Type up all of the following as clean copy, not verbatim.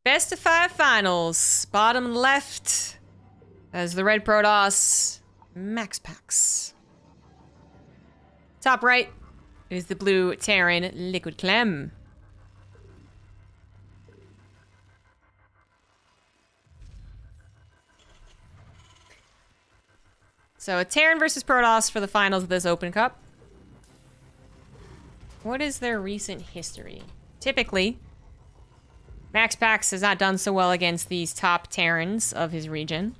Best of 5 finals. Bottom left as the red Protoss, MaxPax. Top right is the blue Terran Liquid Clem. So a Terran versus Protoss for the finals of this Open Cup. What is their recent history? Typically, MaxPax has not done so well against these top Terrans of his region.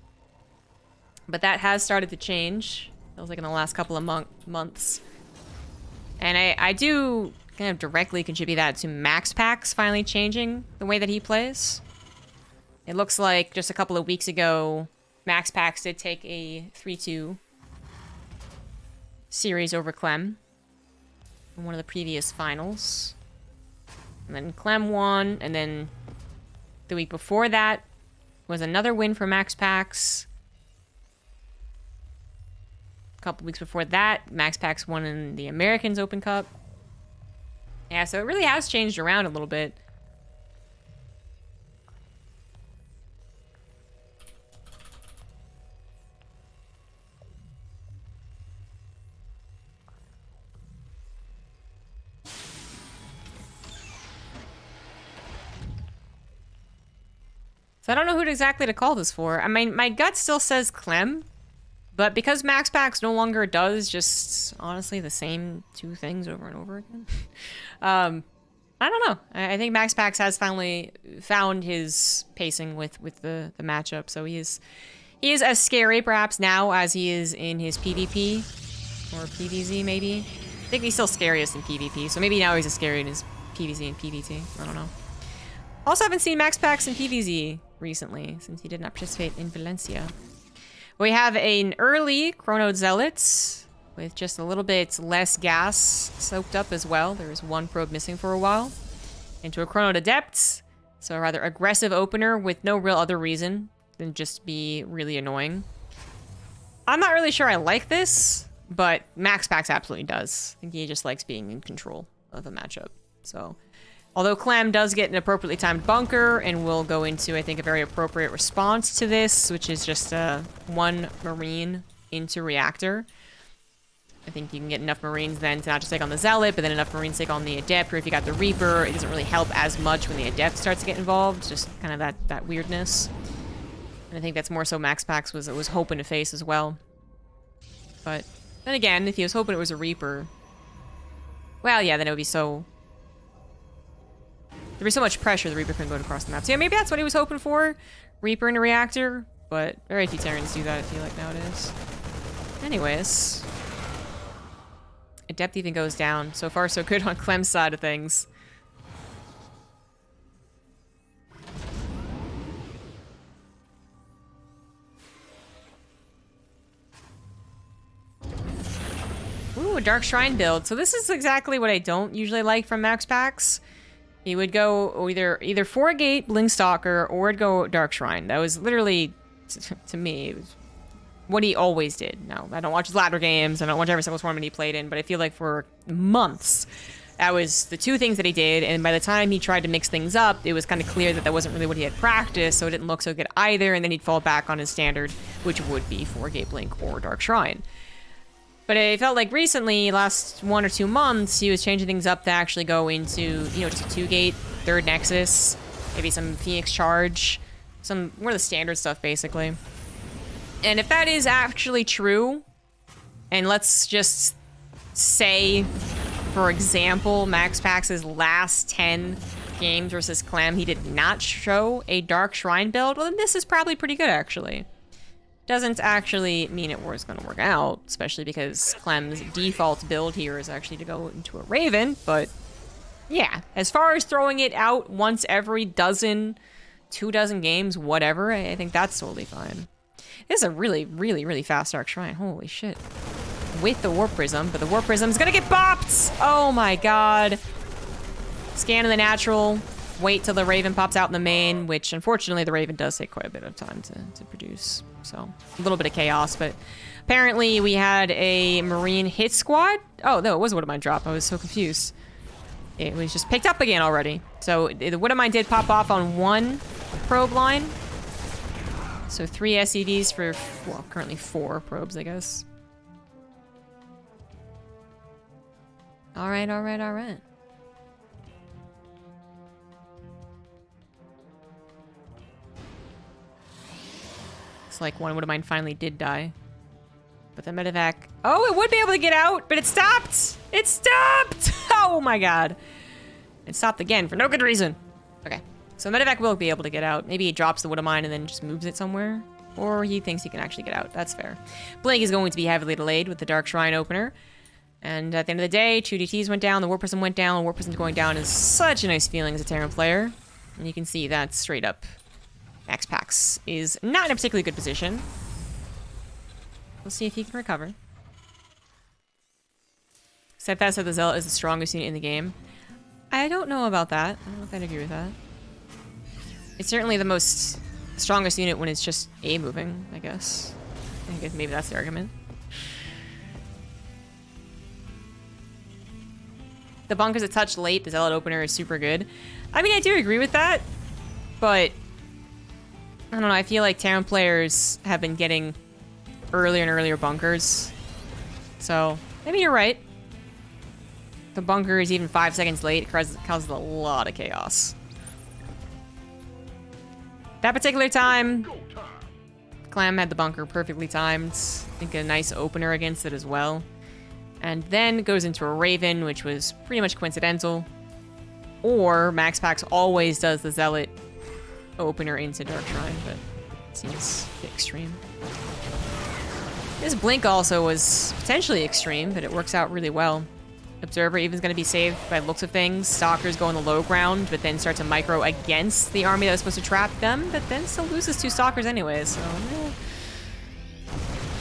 But that has started to change. Feels like in the last couple of months. And I do kind of directly contribute that to MaxPax finally changing the way that he plays. It looks like just a couple of weeks ago, MaxPax did take a 3-2 series over Clem in one of the previous finals. And then Clem won, and then the week before that was another win for MaxPax. A couple weeks before that, MaxPax won in the Americans Open Cup. Yeah, so it really has changed around a little bit. So I don't know who exactly to call this for. I mean, my gut still says Clem, but because MaxPax no longer does just, honestly, the same two things over and over again, I don't know. I think MaxPax has finally found his pacing with the matchup, so he is as scary, perhaps, now as he is in his PvP, or PvZ, maybe. I think he's still scariest in PvP, so maybe now he's as scary in his PvZ and PvT. I don't know. Also haven't seen MaxPax in PvZ recently, since he did not participate in Valencia. We have an early Chrono Zealot with just a little bit less gas soaked up as well. There is one probe missing for a while. Into a Chrono Adept, so a rather aggressive opener with no real other reason than just be really annoying. I'm not really sure I like this, but MaxPax absolutely does. I think he just likes being in control of a matchup. So, although Clem does get an appropriately timed bunker, and will go into, I think, a very appropriate response to this, which is just one Marine into Reactor. I think you can get enough Marines then to not just take on the Zealot, but then enough Marines to take on the Adept, or if you got the Reaper, it doesn't really help as much when the Adept starts to get involved, just kind of that weirdness. And I think that's more so MaxPax was hoping to face as well. But then again, if he was hoping it was a Reaper, well, yeah, then it would be so... There'd be so much pressure the Reaper couldn't go across the map. So yeah, maybe that's what he was hoping for. Reaper in a Reactor. But very few Terrans do that, I feel like, nowadays. Anyways. Adept even goes down. So far, so good on Clem's side of things. Ooh, a Dark Shrine build. So this is exactly what I don't usually like from MaxPax. He would go either 4-gate Blinkstalker or it'd go Dark Shrine. That was literally, to me, it was what he always did. Now, I don't watch his ladder games, I don't watch every single tournament he played in, but I feel like for months, that was the two things that he did, and by the time he tried to mix things up, it was kind of clear that that wasn't really what he had practiced, so it didn't look so good either, and then he'd fall back on his standard, which would be 4-gate Blink or Dark Shrine. But it felt like recently, last 1 or 2 months, he was changing things up to actually go into, you know, just a 2-gate, 3rd Nexus, maybe some Phoenix Charge, some more of the standard stuff, basically. And if that is actually true, and let's just say, for example, MaxPax's last 10 games versus Clem, he did not show a Dark Shrine build, well, then this is probably pretty good, actually. Doesn't actually mean it was going to work out, especially because Clem's default build here is actually to go into a Raven, but yeah, as far as throwing it out once every 2 dozen games, whatever, I think that's totally fine. This is a really, really, really fast Dark Shrine. Holy shit. With the Warp Prism, but the Warp Prism's gonna get bopped! Oh my god. Scan in the natural. Wait till the Raven pops out in the main, which unfortunately the Raven does take quite a bit of time to produce. So, a little bit of chaos, but apparently we had a Marine hit squad. Oh, no, it was a Widowmine drop. I was so confused. It was just picked up again already. So, the Widowmine did pop off on one probe line. So 3 SCVs for, well, currently 4 probes, I guess. Alright, alright, alright. Looks like one of mine finally did die. But the medevac... Oh, it would be able to get out, but it stopped! It stopped! Oh my god. It stopped again for no good reason. Okay. So medevac will be able to get out. Maybe he drops the wood of mine and then just moves it somewhere. Or he thinks he can actually get out. That's fair. Blink is going to be heavily delayed with the Dark Shrine opener. And at the end of the day, 2 DTs went down, the War Person went down. War Person going down is such a nice feeling as a Terran player. And you can see that straight up. MaxPax is not in a particularly good position. We'll see if he can recover. Steadfast said the Zealot is the strongest unit in the game. I don't know about that. I don't know if I'd agree with that. It's certainly the most strongest unit when it's just A moving, I guess. I guess maybe that's the argument. The bunkers that touch late, the Zealot opener is super good. I mean, I do agree with that, but I don't know, I feel like Terran players have been getting earlier and earlier bunkers. So, maybe you're right. The bunker is even 5 seconds late, it causes a lot of chaos. That particular time, Clem had the bunker perfectly timed. I think a nice opener against it as well. And then goes into a Raven, which was pretty much coincidental. Or MaxPax always does the Zealot opener into Dark Shrine, but it seems extreme. This Blink also was potentially extreme, but it works out really well. Observer even is going to be saved by the looks of things. Stalkers go on the low ground, but then start to micro against the army that was supposed to trap them, but then still loses 2 Stalkers anyways, so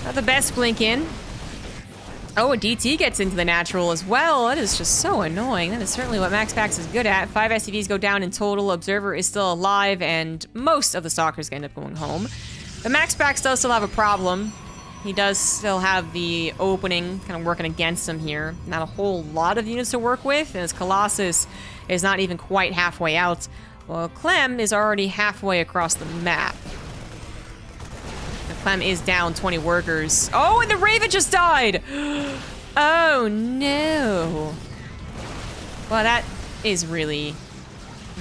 not the best Blink in. Oh, a DT gets into the natural as well. That is just so annoying. That is certainly what MaxPax is good at. 5 SCVs go down in total. Observer is still alive, and most of the Stalkers end up going home. But MaxPax does still have a problem. He does still have the opening kind of working against him here. Not a whole lot of units to work with, as Colossus is not even quite halfway out. Well, Clem is already halfway across the map. Clem is down 20 workers. Oh, and the Raven just died! Oh, no. Well, that is really,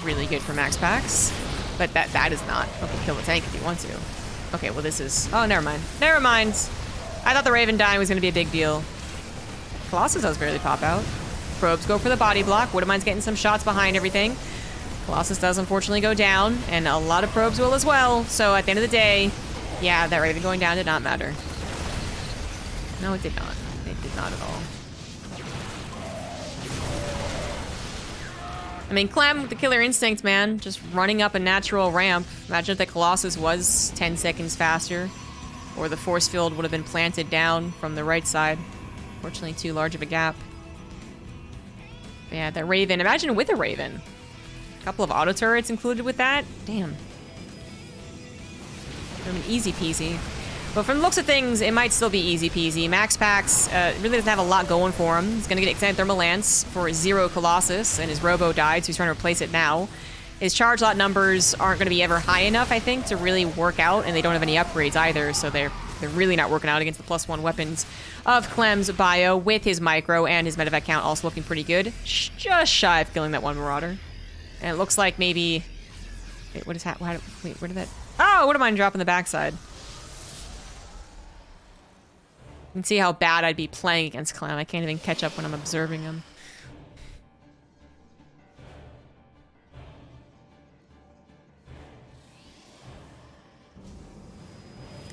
really good for MaxPax. But that is not. Okay, kill the tank if you want to. Okay, well, this is... Oh, never mind. Never mind. I thought the Raven dying was going to be a big deal. Colossus does barely pop out. Probes go for the body block. Wood of Mine's getting some shots behind everything. Colossus does unfortunately go down, and a lot of probes will as well. So at the end of the day... Yeah, that Raven going down did not matter. No, it did not. It did not at all. I mean, Clem with the killer instinct, man. Just running up a natural ramp. Imagine if the Colossus was 10 seconds faster. Or the force field would have been planted down from the right side. Fortunately, too large of a gap. But yeah, that Raven. Imagine with a Raven. A couple of auto turrets included with that. Damn. I mean, easy peasy. But from the looks of things, it might still be easy peasy. MaxPax really doesn't have a lot going for him. He's going to get extended thermal lance for 0 Colossus, and his Robo died, so he's trying to replace it now. His charge lot numbers aren't going to be ever high enough, I think, to really work out, and they don't have any upgrades either, so they're really not working out against the +1 weapons of Clem's bio, with his micro and his medevac count also looking pretty good. Just shy of killing that one Marauder. And it looks like maybe... Wait, what is that? Wait, where did that... Oh, what am I dropping the backside? You can see how bad I'd be playing against Clem. I can't even catch up when I'm observing him.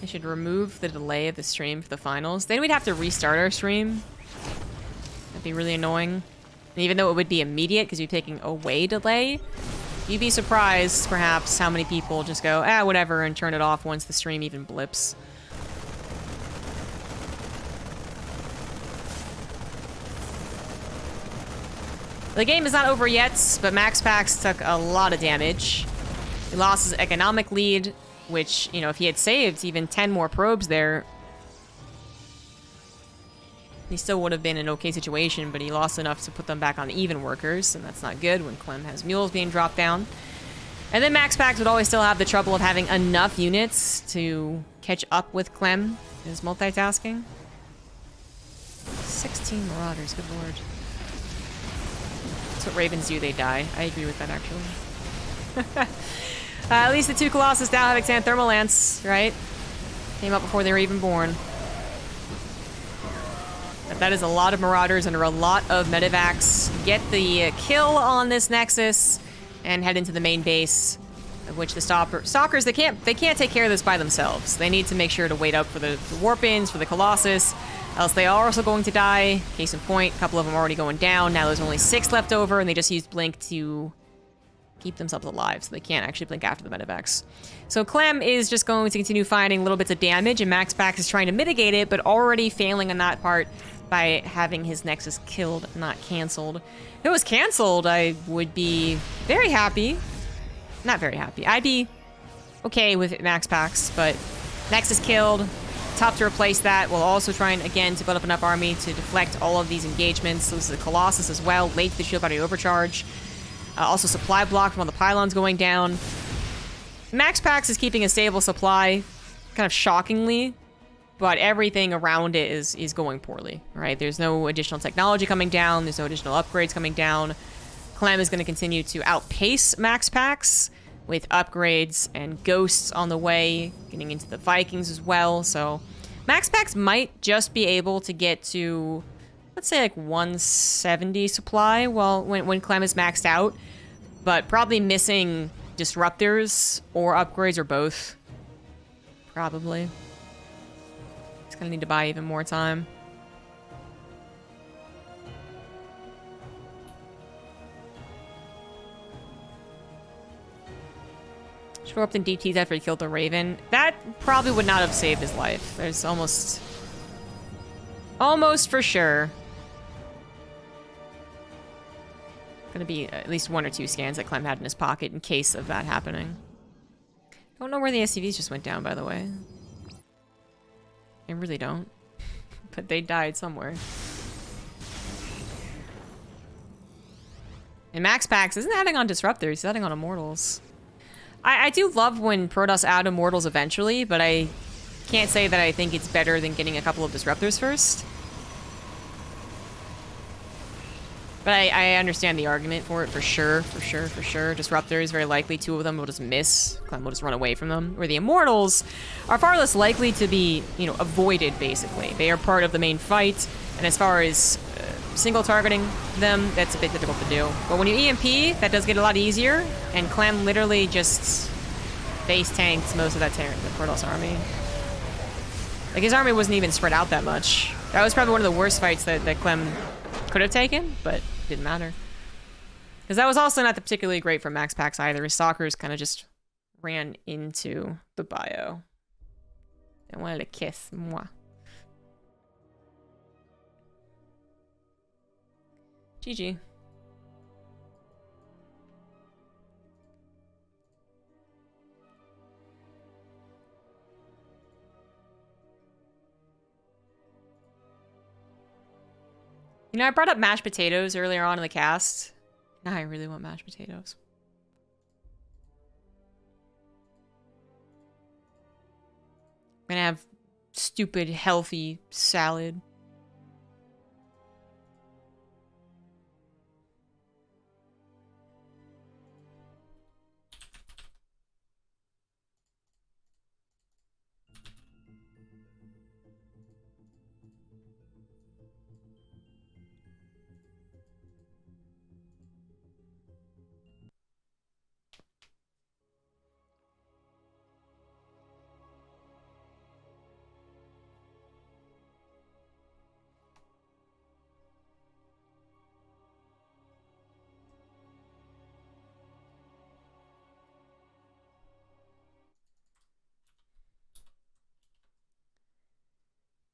I should remove the delay of the stream for the finals. Then we'd have to restart our stream. That'd be really annoying. And even though it would be immediate because you're taking away delay, you'd be surprised, perhaps, how many people just go, whatever, and turn it off once the stream even blips. The game is not over yet, but MaxPax took a lot of damage. He lost his economic lead, which, you know, if he had saved even 10 more probes there, he still would have been in an okay situation, but he lost enough to put them back on even workers, and that's not good when Clem has mules being dropped down. And then MaxPax would always still have the trouble of having enough units to catch up with Clem in his multitasking. 16 Marauders, good lord. That's what Ravens do, they die. I agree with that, actually. At least the 2 Colossus now have Extant Thermal Lance, right? Came up before they were even born. But that is a lot of Marauders under a lot of Medivacs. Get the kill on this Nexus and head into the main base, of which the Stalkers, they can't take care of this by themselves. They need to make sure to wait up for the Warpins, for the Colossus, else they are also going to die. Case in point, a couple of them are already going down. Now there's only 6 left over, and they just used Blink to keep themselves alive, so they can't actually blink after the Medivacs. So Clem is just going to continue finding little bits of damage, and MaxPax is trying to mitigate it, but already failing on that part by having his Nexus killed, not canceled. If it was canceled, I would be very happy. Not very happy. I'd be okay with MaxPax, but Nexus killed. Tough to replace that, while also trying, again, to build up enough army to deflect all of these engagements. So this is a Colossus as well, late to the shield body overcharge. Also supply block from all the pylons going down. MaxPax is keeping a stable supply, kind of shockingly, but everything around it is going poorly, right? There's no additional technology coming down. There's no additional upgrades coming down. Clem is going to continue to outpace MaxPax with upgrades and ghosts on the way, getting into the Vikings as well. So MaxPax might just be able to get to, let's say, like 170 supply when Clem is maxed out, but probably missing disruptors or upgrades or both. Probably. He's gonna need to buy even more time. Show up in DTs after he killed the Raven. That probably would not have saved his life. There's almost for sure gonna be at least 1 or 2 scans that Clem had in his pocket in case of that happening. Don't know where the SCVs just went down, by the way. I really don't. But they died somewhere. And MaxPax isn't adding on Disruptors, he's adding on Immortals. I do love when Protoss add Immortals eventually, but I can't say that I think it's better than getting a couple of Disruptors first. But I understand the argument for it, for sure. Disruptors, very likely 2 of them will just miss. Clem will just run away from them. Where the Immortals are far less likely to be, avoided, basically. They are part of the main fight, and as far as single targeting them, that's a bit difficult to do. But when you EMP, that does get a lot easier, and Clem literally just face tanks most of the Protoss army. Like, his army wasn't even spread out that much. That was probably one of the worst fights that Clem could have taken, but it didn't matter. Because that was also not particularly great for MaxPax either. His Stalkers kind of just ran into the bio. They wanted to kiss moi. GG. I brought up mashed potatoes earlier on in the cast. Now I really want mashed potatoes. I'm gonna have stupid, healthy salad.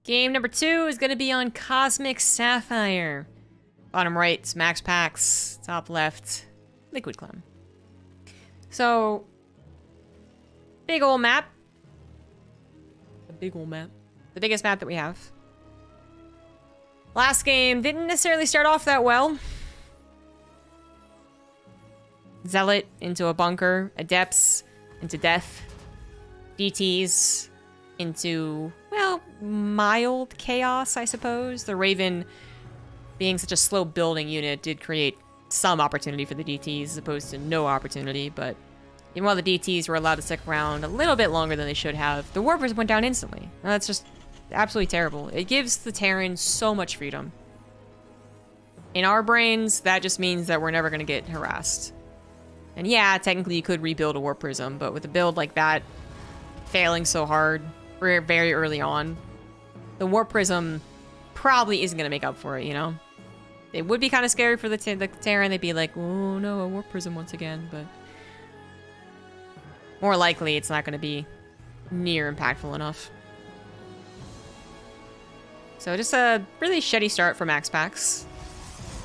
Game number 2 is going to be on Cosmic Sapphire. Bottom right is MaxPax. Top left, Liquid Clem. So, big old map. A big old map. The biggest map that we have. Last game didn't necessarily start off that well. Zealot into a bunker. Adepts into death. DTs into, well, mild chaos, I suppose. The Raven, being such a slow building unit, did create some opportunity for the DTs as opposed to no opportunity, but even while the DTs were allowed to stick around a little bit longer than they should have, the Warpers went down instantly. Now, that's just absolutely terrible. It gives the Terrans so much freedom. In our brains, that just means that we're never going to get harassed. And yeah, technically you could rebuild a Warp Prism, but with a build like that, failing so hard very early on, the Warp Prism probably isn't going to make up for it, you know? It would be kind of scary for the Terran. They'd be like, oh no, a Warp Prism once again, but more likely it's not going to be near impactful enough. So just a really shitty start for MaxPax.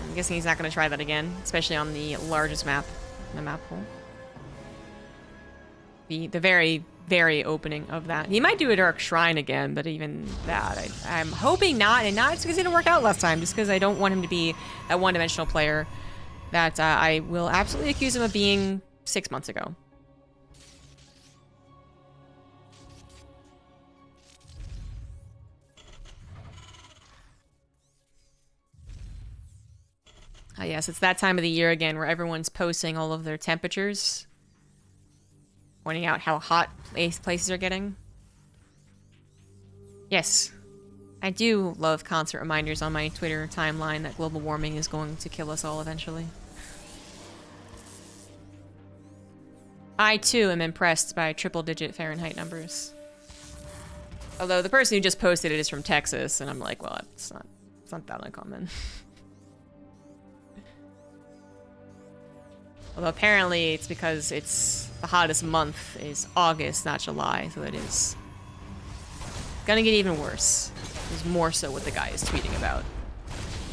I'm guessing he's not going to try that again, especially on the largest map in the map pool. The very, very opening of that. He might do a Dark Shrine again, but even that, I'm hoping not, and not just because it didn't work out last time, just because I don't want him to be a one-dimensional player that I will absolutely accuse him of being 6 months ago. Yes, it's that time of the year again where everyone's posting all of their temperatures, pointing out how hot places are getting. Yes, I do love constant reminders on my Twitter timeline that global warming is going to kill us all eventually. I, too, am impressed by triple-digit Fahrenheit numbers. Although the person who just posted it is from Texas, and I'm like, well, it's not that uncommon. Although apparently it's because it's the hottest month is August, not July, so it is gonna get even worse. It's more so what the guy is tweeting about.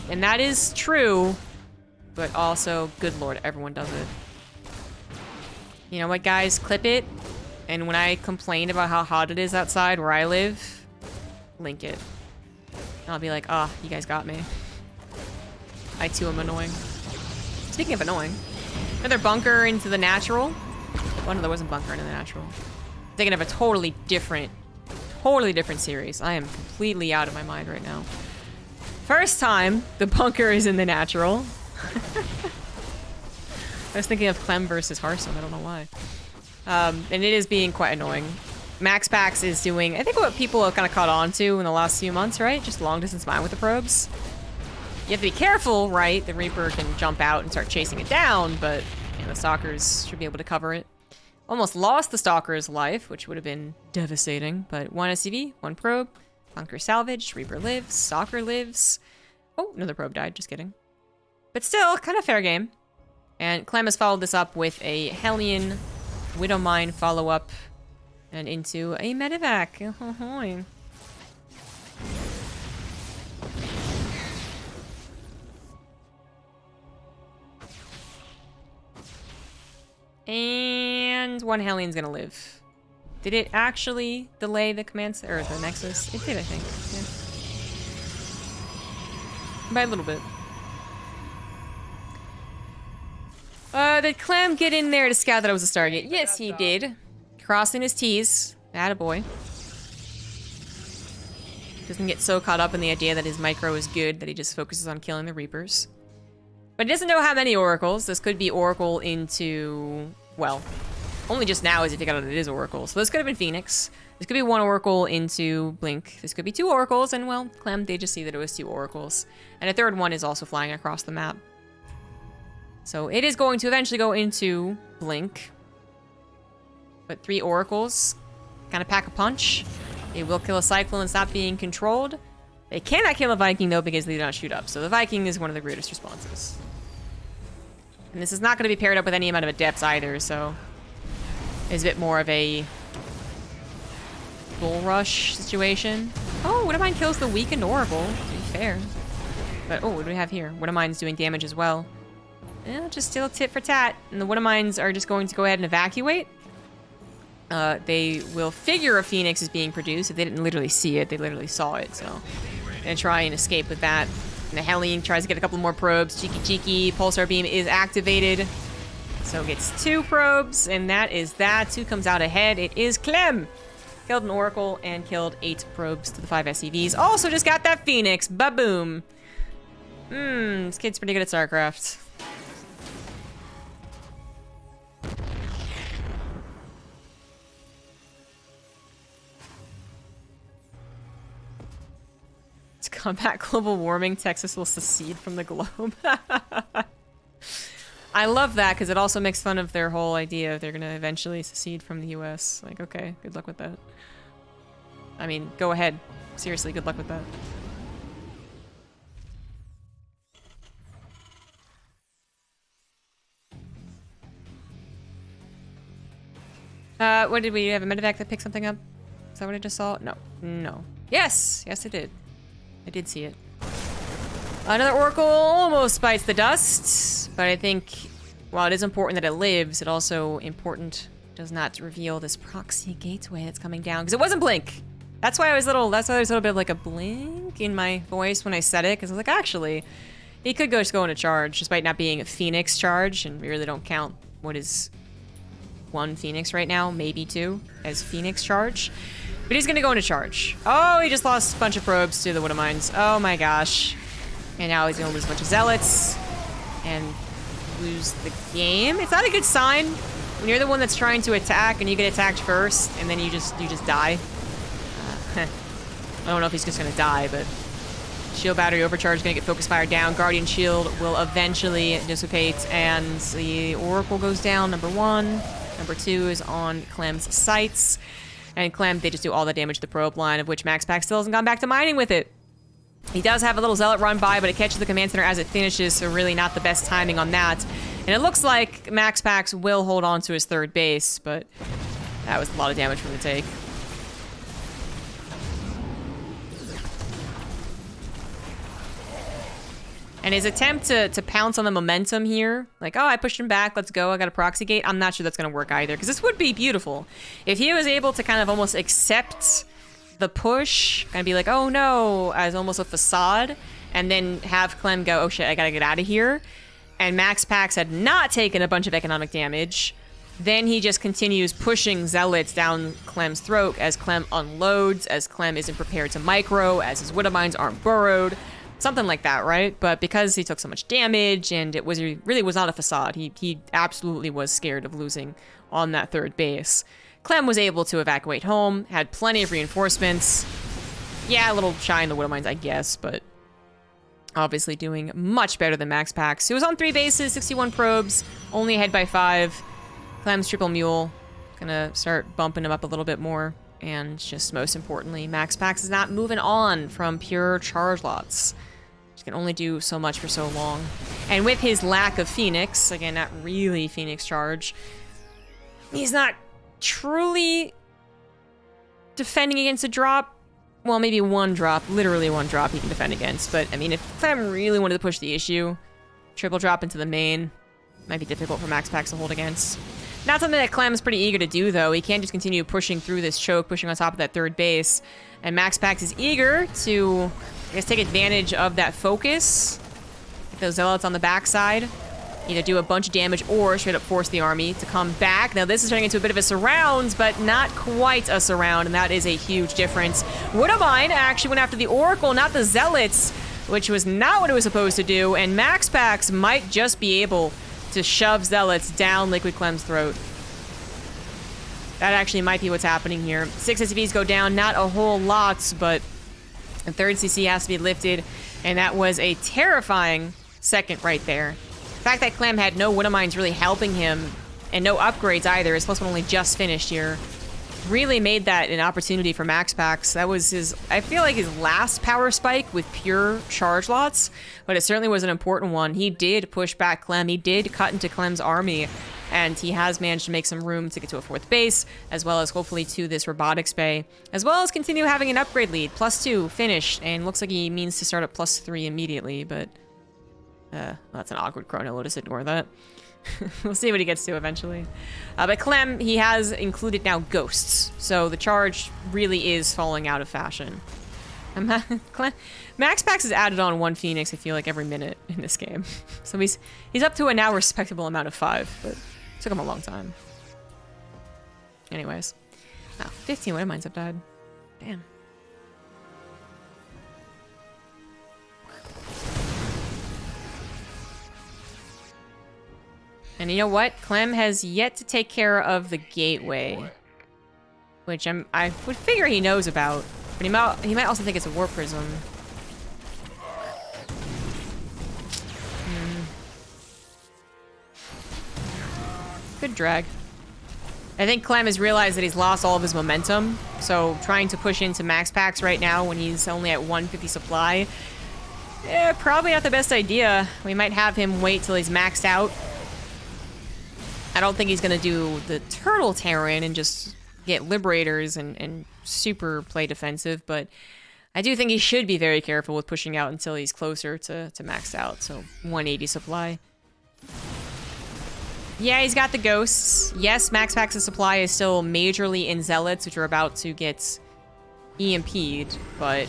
And that is true, but also, good lord, everyone does it. You know what, guys? Clip it, and when I complain about how hot it is outside where I live, link it. And I'll be like, ah, you guys got me. I too am annoying. Speaking of annoying, another bunker into the natural. Oh no, there wasn't bunker into the natural. Thinking of a totally different series. I am completely out of my mind right now. First time the bunker is in the natural. I was thinking of Clem versus Hearthstone. I don't know why. And it is being quite annoying. MaxPax is doing, I think, what people have kind of caught on to in the last few months, right? Just long distance mine with the probes. You have to be careful, right? The Reaper can jump out and start chasing it down, but you know, the Stalkers should be able to cover it. Almost lost the Stalker's life, which would have been devastating, but 1 SCV, 1 probe, bunker salvaged, Reaper lives, Stalker lives. Oh, another probe died, just kidding. But still, kind of fair game. And Clem has followed this up with a Hellion Widow Mine follow-up and into a Medevac. Oh, and 1 Hellion's gonna live. Did it actually delay the command or the Nexus? It did, I think. Yeah. By a little bit. Did Clem get in there to scout that it was a Stargate? Yes, he did. Crossing his T's. Attaboy. Doesn't get so caught up in the idea that his micro is good that he just focuses on killing the Reapers. But he doesn't know how many Oracles. This could be Oracle into... well, only just now as he figured out that it is Oracle. So this could have been Phoenix. This could be 1 Oracle into Blink. This could be 2 Oracles, and well, Clem did just see that it was 2 Oracles. And a 3rd one is also flying across the map. So it is going to eventually go into Blink. But 3 Oracles kind of pack a punch. They will kill a Cyclone and stop being controlled. They cannot kill a Viking, though, because they do not shoot up. So the Viking is one of the greatest responses. And this is not going to be paired up with any amount of Adepts either, so... it's a bit more of a... Bull Rush situation. Oh, Widow Mine kills the weakened Oracle, to be fair. But, oh, what do we have here? Widow Mine's doing damage as well. Yeah, just still tit for tat. And the Widow Mines are just going to go ahead and evacuate. They will figure a Phoenix is being produced. If they didn't literally see it, they literally saw it, so... and try and escape with that. And the Hellion tries to get a couple more probes. Cheeky. Pulsar Beam is activated. So gets 2 probes, and that is that. 2 comes out ahead. It is Clem. Killed an Oracle and killed 8 probes to the 5 SCVs. Also just got that Phoenix. Ba-boom. This kid's pretty good at StarCraft. To combat global warming, Texas will secede from the globe. I love that because it also makes fun of their whole idea they're going to eventually secede from the US. Like, okay, good luck with that. I mean, go ahead. Seriously, good luck with that. What did we have? A medevac that picked something up? Is that what I just saw? No. No. Yes! Yes, it did. I did see it. Another Oracle almost bites the dust, but I think while it is important that it lives, it also important does not reveal this proxy gateway that's coming down, because it wasn't blink. That's why there's a little bit of like a blink in my voice when I said it, because I was like, actually, he could just go into charge, despite not being a Phoenix charge, and we really don't count what is 1 Phoenix right now, maybe 2, as Phoenix charge. But he's gonna go into charge. Oh, he just lost a bunch of probes to the Widow Mines. Oh my gosh. And now he's gonna lose a bunch of zealots and lose the game. It's not a good sign when you're the one that's trying to attack and you get attacked first, and then you just die. I don't know if he's just gonna die, but shield battery overcharge is gonna get focus fire down. Guardian shield will eventually dissipate, and the Oracle goes down. Number 1. Number 2 is on Clem's sights. And Clem, they just do all the damage to the probe line, of which MaxPax still hasn't gone back to mining with it. He does have a little zealot run by, but it catches the command center as it finishes, so really not the best timing on that. And it looks like MaxPax will hold on to his 3rd base, but that was a lot of damage from the take. And his attempt to pounce on the momentum here, like, oh, I pushed him back, let's go, I got a proxy gate, I'm not sure that's going to work either, because this would be beautiful. If he was able to kind of almost accept the push, kind of be like, oh no, as almost a facade, and then have Clem go, oh shit, I gotta get out of here, and MaxPax had not taken a bunch of economic damage, then he just continues pushing zealots down Clem's throat as Clem unloads, as Clem isn't prepared to micro, as his Widow Mines aren't burrowed. Something like that, right? But because he took so much damage and it really was not a facade, he absolutely was scared of losing on that 3rd base. Clem was able to evacuate home, had plenty of reinforcements. Yeah, a little shy in the Widow Mines, I guess, but obviously doing much better than MaxPax. He was on 3 bases, 61 probes, only ahead by 5. Clem's triple mule, gonna start bumping him up a little bit more. And just most importantly, MaxPax is not moving on from pure charge lots. He can only do so much for so long. And with his lack of Phoenix, again, not really Phoenix charge, he's not truly defending against a drop. Well, maybe 1 drop, literally 1 drop he can defend against. But, I mean, if Clem really wanted to push the issue, triple drop into the main might be difficult for MaxPax to hold against. Not something that Clem's pretty eager to do, though. He can't just continue pushing through this choke, pushing on top of that 3rd base. And MaxPax is eager to, I guess, take advantage of that focus. Get those zealots on the backside. Either do a bunch of damage or straight up force the army to come back. Now, this is turning into a bit of a surround, but not quite a surround, and that is a huge difference. Widow Mine actually went after the Oracle, not the zealots, which was not what it was supposed to do, and MaxPax might just be able to shove zealots down Liquid Clem's throat. That actually might be what's happening here. 6 SCVs go down, not a whole lot, but a 3rd CC has to be lifted, and that was a terrifying second right there. The fact that Clem had no Widow Mines really helping him, and no upgrades either, his +1 only just finished here, really made that an opportunity for MaxPax. That was his, I feel like, his last power spike with pure charge lots, but it certainly was an important one. He did push back Clem, he did cut into Clem's army, and he has managed to make some room to get to a 4th base, as well as hopefully to this robotics bay, as well as continue having an upgrade lead. +2, finished, and looks like he means to start at +3 immediately, but well, that's an awkward chrono, we'll just ignore that. We'll see what he gets to eventually. But Clem, he has included now ghosts, so the charge really is falling out of fashion. MaxPax has added on 1 Phoenix, I feel like, every minute in this game. So he's up to a now respectable amount of 5, but Took him a long time. Anyways. Oh, 15 Widow Mines have died. Damn. And you know what? Clem has yet to take care of the gateway. Which I would figure he knows about. But he might also think it's a warp prism. Good drag. I think Clem has realized that he's lost all of his momentum. So trying to push into MaxPax right now when he's only at 150 supply. Probably not the best idea. We might have him wait till he's maxed out. I don't think he's going to do the Turtle Terran and just get Liberators and super play defensive, but I do think he should be very careful with pushing out until he's closer to maxed out, so 180 supply. Yeah, he's got the Ghosts. Yes, MaxPax's supply is still majorly in Zealots, which are about to get EMP'd, but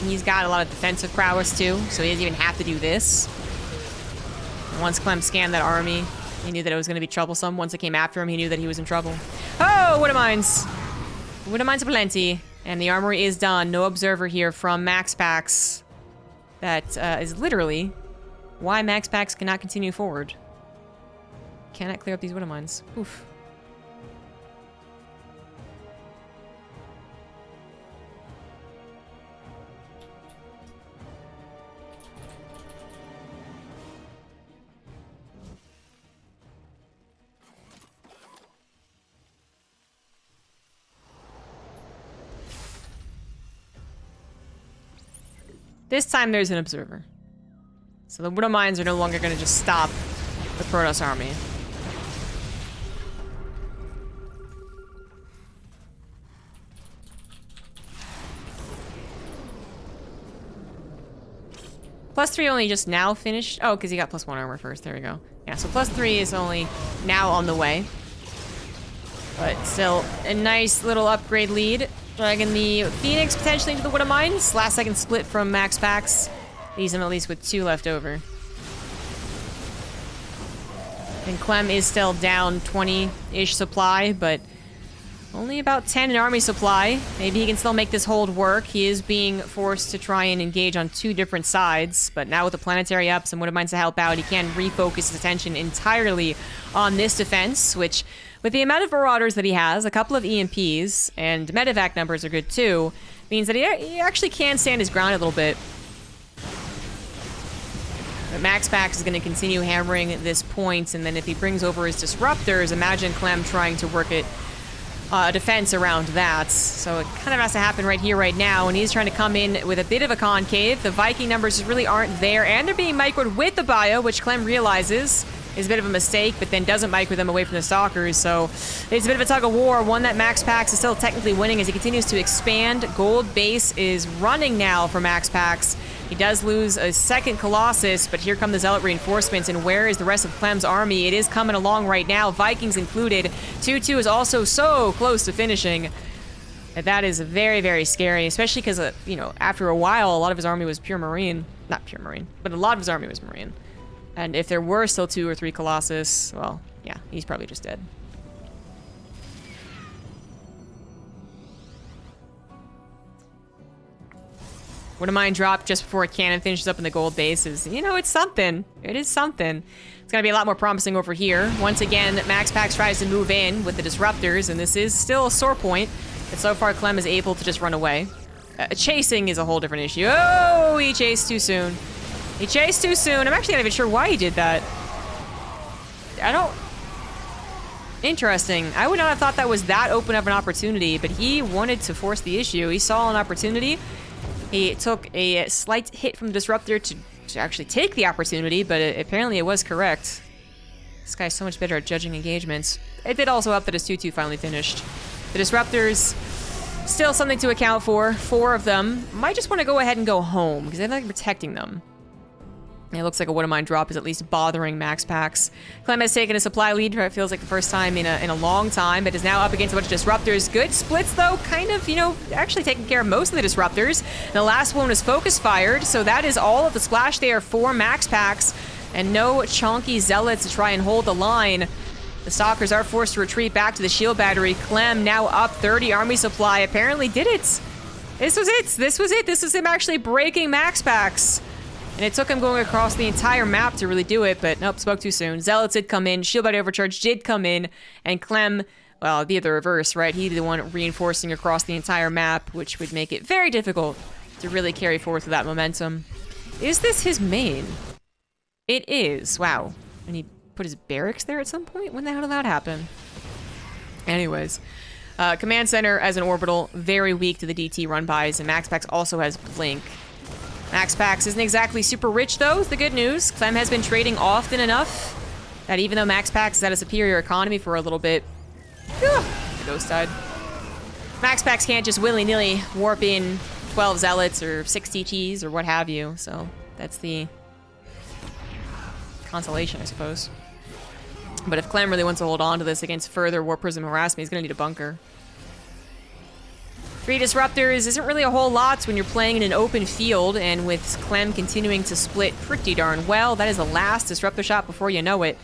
he's got a lot of defensive prowess too, so he doesn't even have to do this. And once Clem scanned that army, he knew that it was going to be troublesome. Once it came after him, he knew that he was in trouble. Oh, Widow Mines! Widow Mines aplenty. And the armory is done. No observer here from MaxPax. That is literally why MaxPax cannot continue forward. Cannot clear up these Widow Mines. Oof. This time there's an observer. So the Widow Mines are no longer going to just stop the Protoss army. +3 only just now finished. Oh, because he got +1 armor first. There we go. Yeah, so +3 is only now on the way. But still a nice little upgrade lead. Dragging the Phoenix potentially into the Widow Mines. Last second split from MaxPax. Leaves him at least with 2 left over. And Clem is still down 20-ish supply, but only about 10 in army supply. Maybe he can still make this hold work. He is being forced to try and engage on 2 different sides, but now with the planetary ups and Widow Mines to help out, he can refocus his attention entirely on this defense, which, with the amount of Marauders that he has, a couple of EMPs, and medevac numbers are good too, means that he actually can stand his ground a little bit. But MaxPax is going to continue hammering this point, and then if he brings over his Disruptors, imagine Clem trying to work it defense around that. So it kind of has to happen right here, right now, and he's trying to come in with a bit of a concave. The Viking numbers just really aren't there, and they're being microed with the bio, which Clem realizes is a bit of a mistake, but then doesn't micro them away from the Stalkers, so it's a bit of a tug-of-war, one that MaxPax is still technically winning as he continues to expand. Gold base is running now for MaxPax. He does lose a second Colossus, but here come the Zealot reinforcements, and where is the rest of Clem's army? It is coming along right now, Vikings included. 2-2 is also so close to finishing. That is very, very scary, especially because, you know, after a while, a lot of his army was pure Marine. Not pure Marine, but a lot of his army was Marine. And if there were still 2 or 3 Colossus, well, yeah, he's probably just dead. Widow Mine drop just before a cannon finishes up in the gold base is, you know, it's something. It is something. It's going to be a lot more promising over here. Once again, MaxPax tries to move in with the Disruptors, and this is still a sore point. But so far, Clem is able to just run away. Chasing is a whole different issue. Oh, he chased too soon. He chased too soon. I'm actually not even sure why he did that. Interesting. I would not have thought that was that open of an opportunity, but he wanted to force the issue. He saw an opportunity. He took a slight hit from the Disruptor to actually take the opportunity, but apparently it was correct. This guy's so much better at judging engagements. It did also help that his 2-2 finally finished. The Disruptors, still something to account for. 4 of them might just want to go ahead and go home, because they're like protecting them. It looks like a Widow Mine drop is at least bothering MaxPax. Clem has taken a supply lead for it feels like the first time in a long time, but is now up against a bunch of Disruptors. Good splits, though, kind of, you know, actually taking care of most of the Disruptors. The last one was focus fired, so that is all of the splash there for MaxPax, and no chunky Zealots to try and hold the line. The Stalkers are forced to retreat back to the shield battery. Clem now up 30 army supply. Apparently did it. This was it. This was it. This was him actually breaking MaxPax. And it took him going across the entire map to really do it, but nope, spoke too soon. Zealots did come in. Shield battery overcharge did come in. And Clem, well, it'd be the reverse, right? He'd be the one reinforcing across the entire map, which would make it very difficult to really carry forth with that momentum. Is this his main? It is. Wow. And he put his barracks there at some point? When the hell did that happen? Anyways. Command Center as an orbital, very weak to the DT run-bys, and MaxPax also has Blink. MaxPax isn't exactly super rich, though, is the good news. Clem has been trading often enough that even though MaxPax is at a superior economy for a little bit... the ghost died. MaxPax can't just willy-nilly warp in 12 Zealots or 6 TTs or what have you, so that's the consolation, I suppose. But if Clem really wants to hold on to this against further Warp Prism harassment, he's going to need a bunker. 3 Disruptors isn't really a whole lot when you're playing in an open field, and with Clem continuing to split pretty darn well, that is the last Disruptor shot before you know it.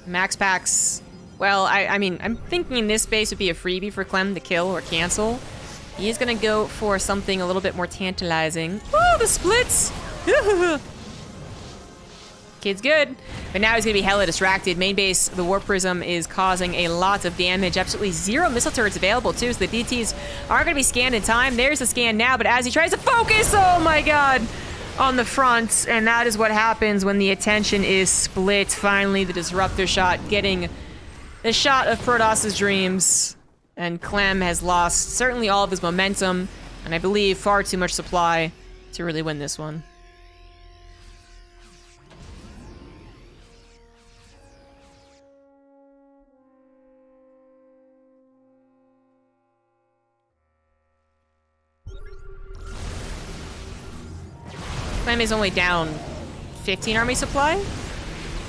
MaxPax, well, I mean, I'm thinking this base would be a freebie for Clem to kill or cancel. He's going to go for something a little bit more tantalizing. Oh, the splits! Kid's good. But now he's going to be hella distracted. Main base, the Warp Prism is causing a lot of damage. Absolutely 0 missile turrets available, too, so the DTs are going to be scanned in time. There's the scan now, but as he tries to focus, oh my god, on the front. And that is what happens when the attention is split. Finally, the Disruptor shot getting the shot of Protoss's dreams. And Clem has lost certainly all of his momentum, and I believe far too much supply to really win this one. Clem is only down 15 army supply.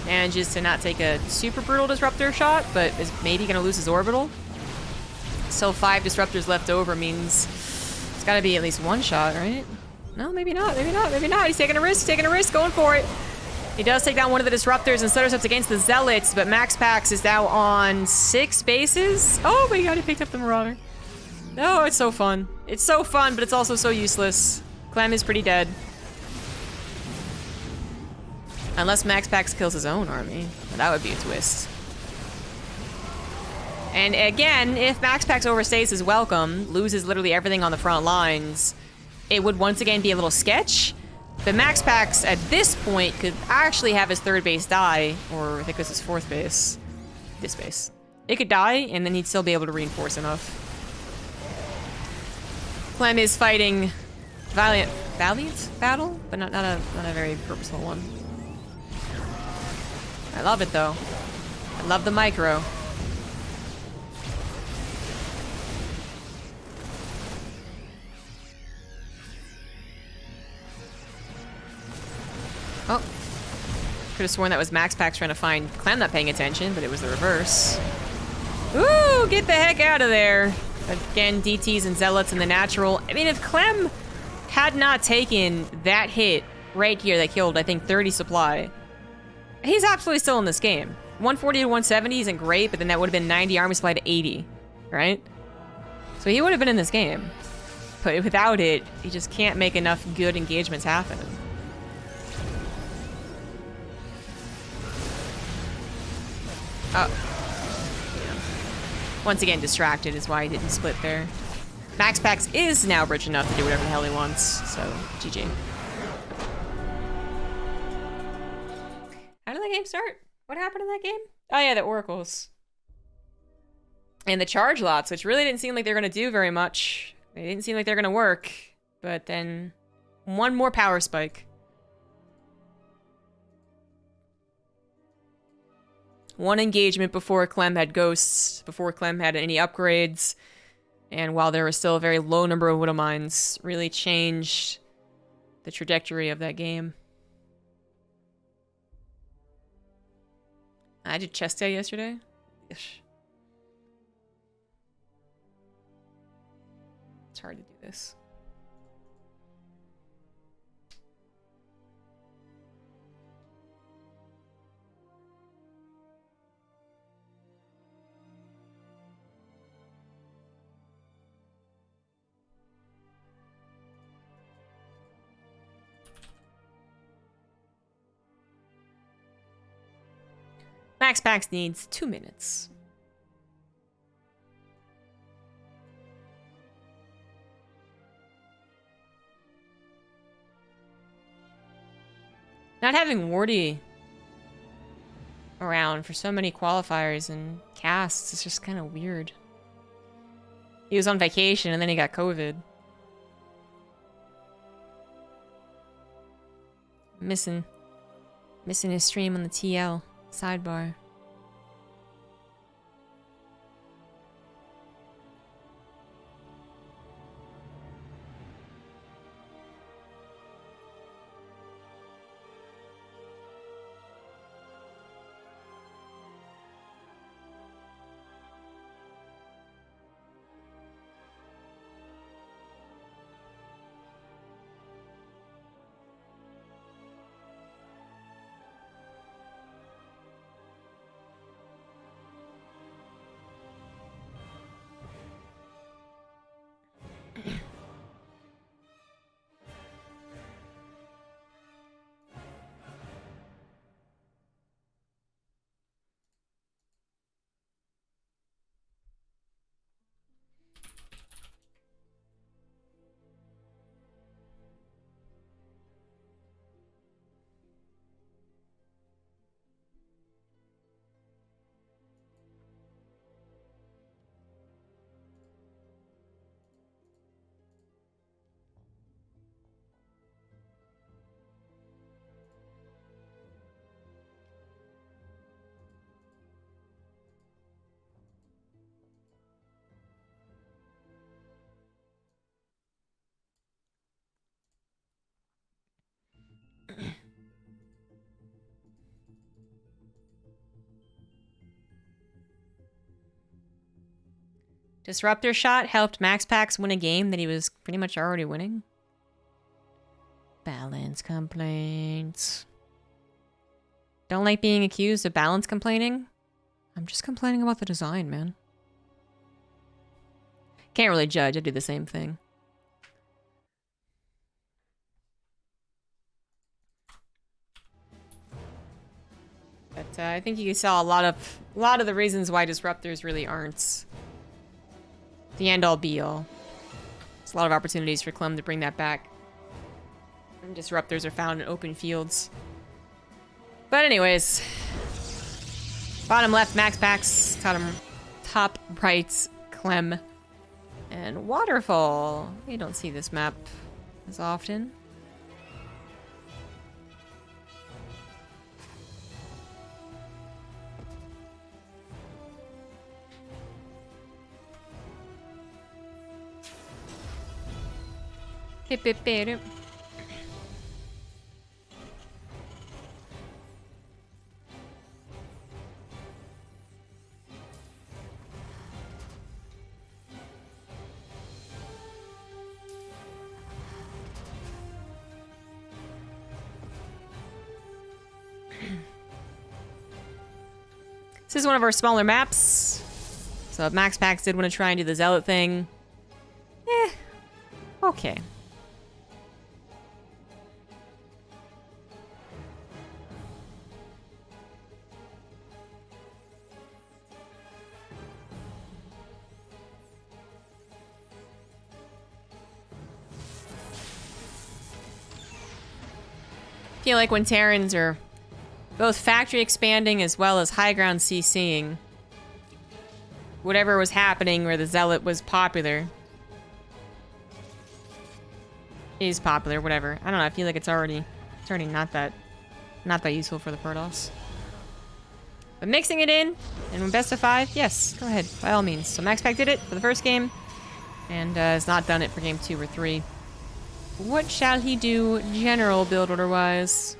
Manages to not take a super brutal Disruptor shot, but is maybe going to lose his orbital. So 5 Disruptors left over means it's got to be at least 1 shot, right? No, maybe not, maybe not, maybe not. He's taking a risk, going for it. He does take down one of the Disruptors and stutters up against the Zealots, but MaxPax is now on 6 bases. Oh my god, he picked up the Marauder. Oh, it's so fun. It's so fun, but it's also so useless. Clem is pretty dead. Unless MaxPax kills his own army. That would be a twist. And again, if MaxPax overstays his welcome, loses literally everything on the front lines, it would once again be a little sketch. But MaxPax, at this point, could actually have his 3rd base die, or I think it was his 4th base. This base. It could die, and then he'd still be able to reinforce enough. Clem is fighting valiant battle, but not a very purposeful one. I love it, though. I love the micro. Oh. Could have sworn that was MaxPax trying to find Clem not paying attention, but it was the reverse. Ooh, get the heck out of there. Again, DTs and Zealots in the natural. I mean, if Clem had not taken that hit right here that killed, I think, 30 supply, he's absolutely still in this game. 140 to 170 isn't great, but then that would have been 90 army supply to 80, right? So he would have been in this game. But without it, he just can't make enough good engagements happen. Oh. Yeah. Once again, distracted is why he didn't split there. MaxPax is now rich enough to do whatever the hell he wants, so GG. How did that game start? What happened in that game? Oh yeah, the oracles. And the charge lots, which really didn't seem like they're going to do very much. They didn't seem like they're going to work. But then one more power spike. One engagement before Clem had ghosts, before Clem had any upgrades. And while there was still a very low number of Widow Mines, really changed the trajectory of that game. I did chest day yesterday. Ish. It's hard to do this. MaxPax needs 2 minutes. Not having Wardy around for so many qualifiers and casts is just kind of weird. He was on vacation and then he got COVID. Missing his stream on the TL sidebar. Disruptor shot helped MaxPax win a game that he was pretty much already winning. Balance complaints. Don't like being accused of balance complaining? I'm just complaining about the design, man. Can't really judge, I do the same thing. But I think you saw a lot of the reasons why disruptors really aren't the end-all be-all. There's a lot of opportunities for Clem to bring that back. And disruptors are found in open fields. But anyways, bottom left MaxPax, top right Clem, and Waterfall. You don't see this map as often. Hip hip hip. This is one of our smaller maps. So if MaxPax did want to try and do the Zealot thing, okay. I feel like when Terrans are both factory expanding as well as high ground CCing, whatever was happening where the Zealot was popular is popular, whatever. I don't know, I feel like it's already not that useful for the Protoss. But mixing it in and best of 5, yes, go ahead, by all means. So MaxPax did it for the first game and has not done it for game 2 or 3. What shall he do general build order wise?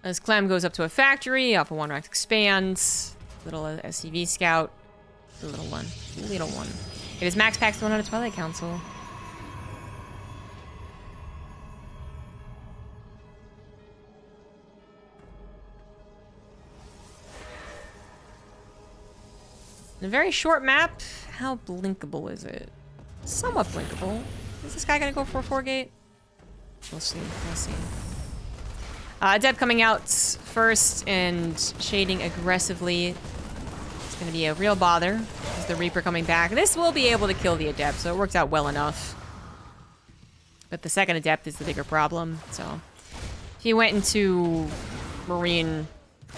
As Clem goes up to a factory, Alpha 1 Rex expands. Little SCV scout. The little one. Little one. It is MaxPax the one on a Twilight Council. A very short map. How blinkable is it? Somewhat blinkable. Is this guy gonna go for a 4-gate? We'll see. We'll see. Adept coming out first and shading aggressively. It's gonna be a real bother. Is the Reaper coming back? This will be able to kill the Adept, so it worked out well enough. But the second Adept is the bigger problem, so... If he went into Marine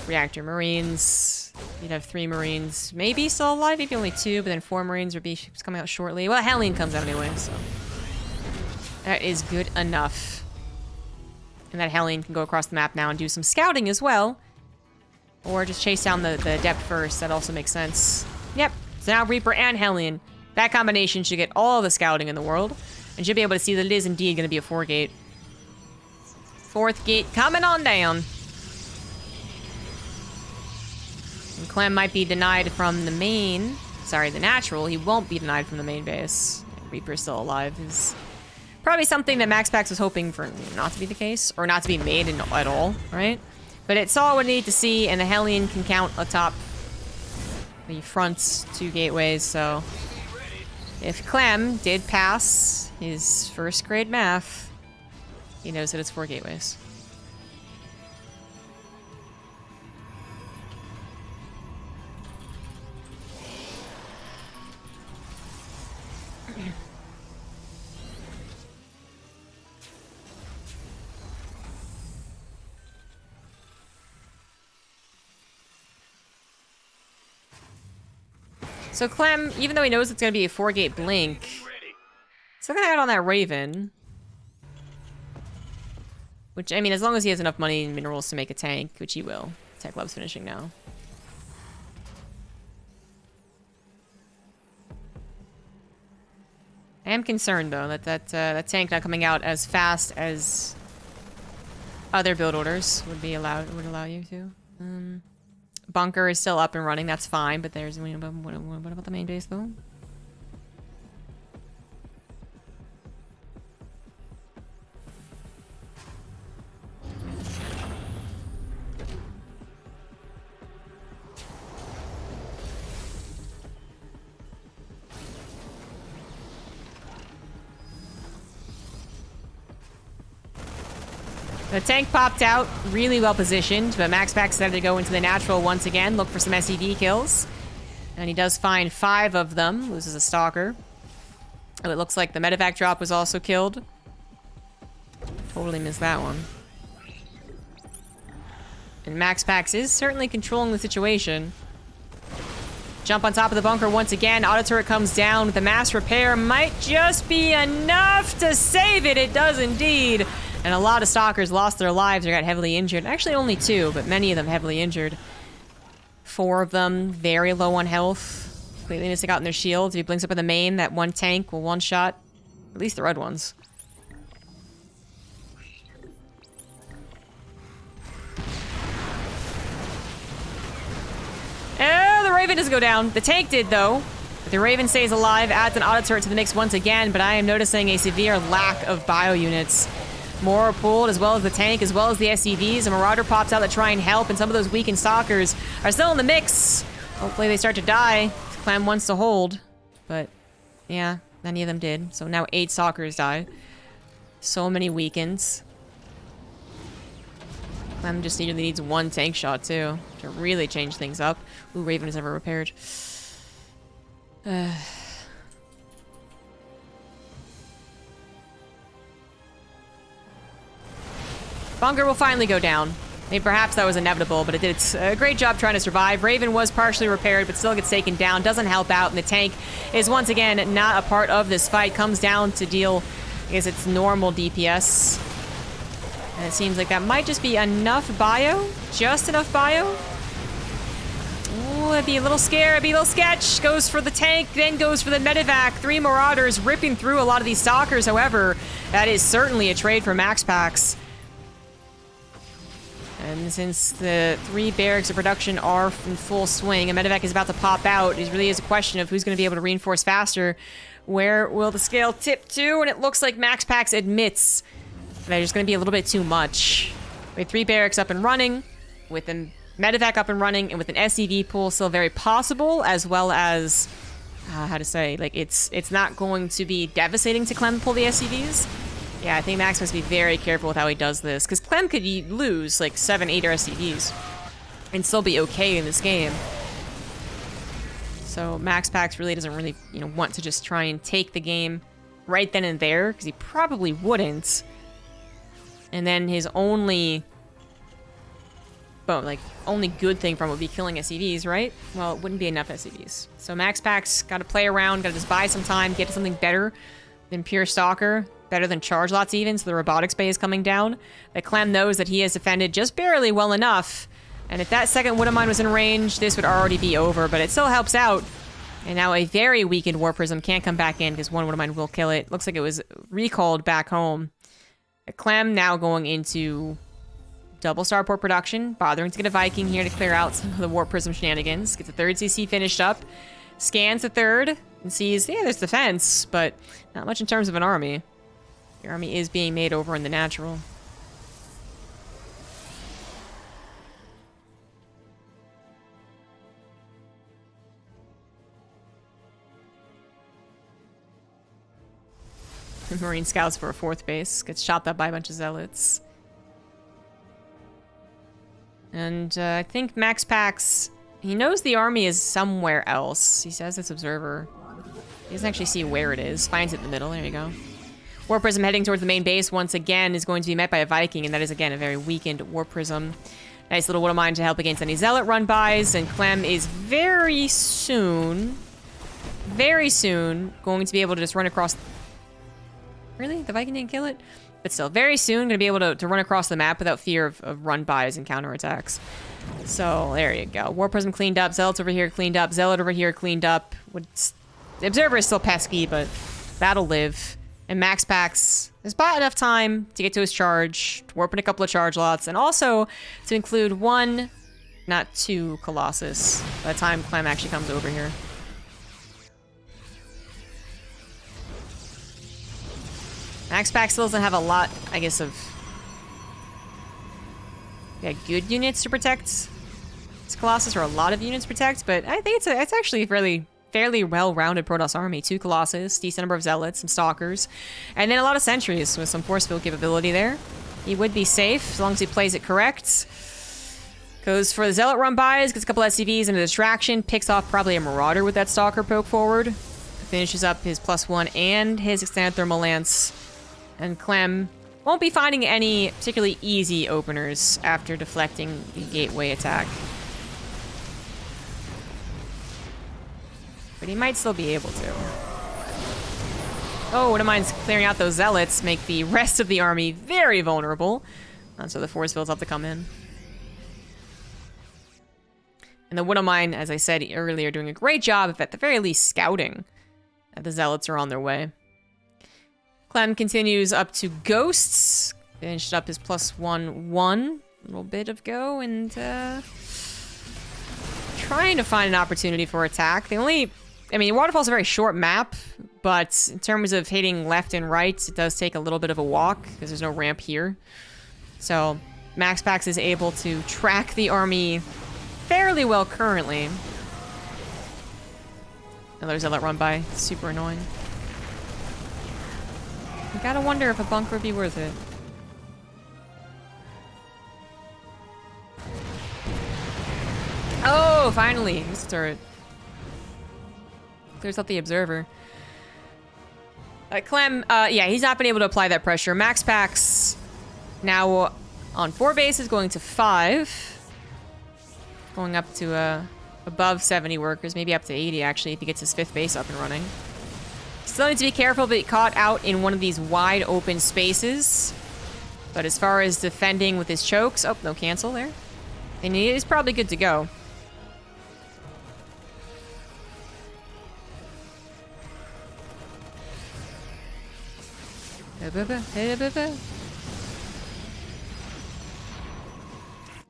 Reactor Marines, you'd have 3 Marines. Maybe still alive, maybe only 2, but then 4 Marines would be coming out shortly. Well, Hellion comes out anyway, so... That is good enough. And that Hellion can go across the map now and do some scouting as well. Or just chase down the Adept first. That also makes sense. Yep. So now Reaper and Hellion. That combination should get all the scouting in the world. And should be able to see that it is indeed going to be a 4-gate. 4th gate coming on down. And Clem might be denied from the main. Sorry, the natural. He won't be denied from the main base. Reaper's still alive. Is probably something that MaxPax was hoping for not to be the case. Or not to be made at all, right? But it saw what it needed to see, and the Hellion can count atop the front 2 gateways, so... If Clem did pass his first grade math, he knows that it's 4 gateways. So Clem, even though he knows it's going to be a 4-gate blink, still going to add on that Raven. Which, I mean, as long as he has enough money and minerals to make a tank, which he will. Tech Lab's finishing now. I am concerned, though, that tank not coming out as fast as other build orders would allow you to. Bunker is still up and running, that's fine, but there's... What about the main base, though? The tank popped out, really well positioned, but MaxPax decided to go into the natural once again, look for some SEV kills. And he does find 5 of them, loses a Stalker. Oh, it looks like the medevac drop was also killed. Totally missed that one. And MaxPax is certainly controlling the situation. Jump on top of the bunker once again, auto turret comes down, the mass repair might just be enough to save it, it does indeed. And a lot of stalkers lost their lives or got heavily injured. Actually, only 2, but many of them heavily injured. 4 of them very low on health. Completely missing out on their shields. If he blinks up in the main, that one tank will one-shot. At least the red ones. Oh, the Raven doesn't go down. The tank did, though. But the Raven stays alive, adds an auto turret to the mix once again, but I am noticing a severe lack of bio units. More are pulled, as well as the tank, as well as the SCVs. A Marauder pops out to try and help, and some of those weakened stalkers are still in the mix. Hopefully they start to die. Clem wants to hold, but yeah, many of them did. So now 8 stalkers die. So many weakened. Clem just needs 1 tank shot, too, to really change things up. Ooh, Raven is never repaired. Bunker will finally go down. I mean, perhaps that was inevitable, but it did a great job trying to survive. Raven was partially repaired, but still gets taken down. Doesn't help out, and the tank is once again not a part of this fight. Comes down to deal, I guess it's normal DPS. And it seems like that might just be enough bio. Just enough bio. Ooh, it'd be a little scare, it'd be a little sketch. Goes for the tank, then goes for the medevac. 3 Marauders ripping through a lot of these stalkers. However, that is certainly a trade for MaxPax. And since the 3 barracks of production are in full swing, a medevac is about to pop out. It really is a question of who's going to be able to reinforce faster. Where will the scale tip to? And it looks like MaxPax admits that there's going to be a little bit too much. We have 3 barracks up and running, with them medevac up and running, and with an SCV pool still very possible, as well as, how to say, like, it's not going to be devastating to Clem to pull the SCVs. Yeah, I think Max must be very careful with how he does this, because Clem could lose, like, 7, 8 SCVs and still be okay in this game. So MaxPax really doesn't really, want to just try and take the game right then and there, because he probably wouldn't. And then his only good thing from it would be killing SCVs, right? Well, it wouldn't be enough SCVs. So MaxPax got to play around, got to just buy some time, get to something better than pure Stalker, better than Charge Lots even, so the robotics bay is coming down. That Clem knows that he has defended just barely well enough, and if that second Wood of Mine was in range, this would already be over, but it still helps out. And now a very weakened War Prism can't come back in because one Wood of Mine will kill it. Looks like it was recalled back home. Clem now going into double starport production, bothering to get a Viking here to clear out some of the War Prism shenanigans. Get the third CC finished up, scans the third, and sees, yeah, there's defense, but not much in terms of an army. The army is being made over in the natural. Marine scouts for a 4th base. Gets chopped up by a bunch of zealots. And I think MaxPax, he knows the army is somewhere else. He says it's observer. He doesn't actually see where it is. Finds it in the middle. There you go. War Prism heading towards the main base once again is going to be met by a Viking, and that is again a very weakened War Prism. Nice little Wood of Mine to help against any zealot run-bys, and Clem is very soon going to be able to just run across. Really? The Viking didn't kill it? But still, very soon going to be able to run across the map without fear of run-bys and counterattacks. So, there you go. War Prism cleaned up. Zealots over here cleaned up. Zealot over here cleaned up. The Observer is still pesky, but that'll live. And MaxPax has bought enough time to get to his charge, to warp in a couple of charge lots, and also to include 1, not 2 Colossus by the time Clem actually comes over here. MaxPax still doesn't have a lot, I guess, of good units to protect its Colossus, or a lot of units to protect, but I think it's actually a fairly well-rounded Protoss army. 2 Colossus, decent number of Zealots, some Stalkers, and then a lot of Sentries with some force field capability there. He would be safe as long as he plays it correct. Goes for the Zealot run-bys, gets a couple SCVs and a distraction, picks off probably a Marauder with that Stalker poke forward, finishes up his +1 and his extended thermal lance. And Clem won't be finding any particularly easy openers after deflecting the gateway attack. But he might still be able to. Oh, Wood of Mine's clearing out those zealots, make the rest of the army very vulnerable. So the force fields have to come in. And the Wood of Mine, as I said earlier, doing a great job of at the very least scouting that the zealots are on their way. Clem continues up to Ghosts. Finished up his +1/1. A little bit of go, and trying to find an opportunity for attack. Waterfall's a very short map, but in terms of hitting left and right, it does take a little bit of a walk, because there's no ramp here. So MaxPax is able to track the army fairly well currently. Another zealot run by. Super annoying. You gotta wonder if a bunker would be worth it. Oh, finally! This turret clears out the Observer. Clem, yeah, he's not been able to apply that pressure. MaxPax now on 4 bases, going to 5. Going up to above 70 workers, maybe up to 80 actually, if he gets his 5th base up and running. Still needs to be careful, but caught out in one of these wide open spaces. But as far as defending with his chokes, oh, no cancel there. And he is probably good to go.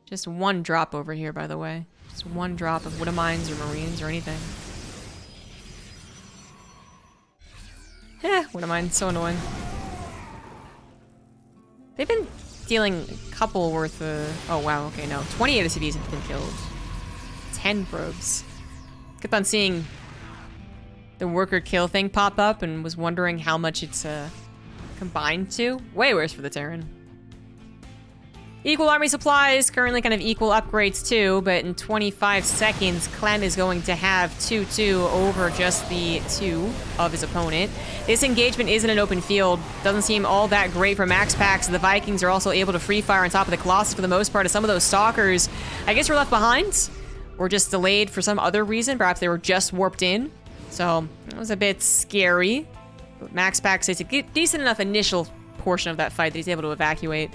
Just 1 drop over here, by the way. Just 1 drop of Wood of Mines or Marines or anything. Wood of Mine, so annoying. They've been dealing a couple worth of... Oh, wow, okay, no. 28 SCVs have been killed. 10 probes. Kept on seeing the worker kill thing pop up and was wondering how much it's combined to. Way worse for the Terran. Equal army supplies, currently kind of equal upgrades too, but in 25 seconds, Clem is going to have 2-2 over just the 2 of his opponent. This engagement is in an open field. Doesn't seem all that great for MaxPax. The Vikings are also able to free fire on top of the Colossus for the most part, as some of those Stalkers, I guess, were left behind or just delayed for some other reason. Perhaps they were just warped in. So it was a bit scary. But MaxPax takes a decent enough initial portion of that fight that he's able to evacuate.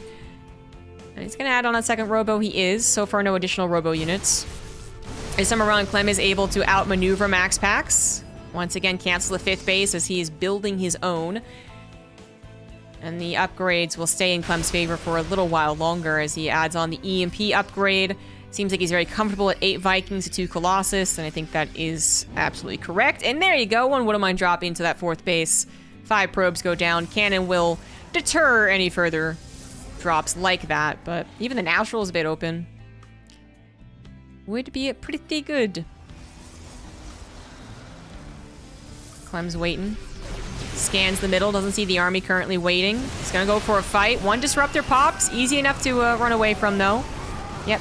And he's going to add on a second robo. He is. So far, no additional robo units. This time around, Clem is able to outmaneuver MaxPax. Once again, cancel the 5th base as he is building his own. And the upgrades will stay in Clem's favor for a little while longer as he adds on the EMP upgrade. Seems like he's very comfortable at 8 Vikings to 2 Colossus, and I think that is absolutely correct. And there you go. One wouldn't mind dropping into that 4th base. 5 probes go down. Cannon will deter any further drops like that, but even the natural is a bit open. Would be pretty good. Clem's waiting. Scans the middle, doesn't see the army currently waiting. He's gonna go for a fight. 1 disruptor pops. Easy enough to run away from, though. Yep.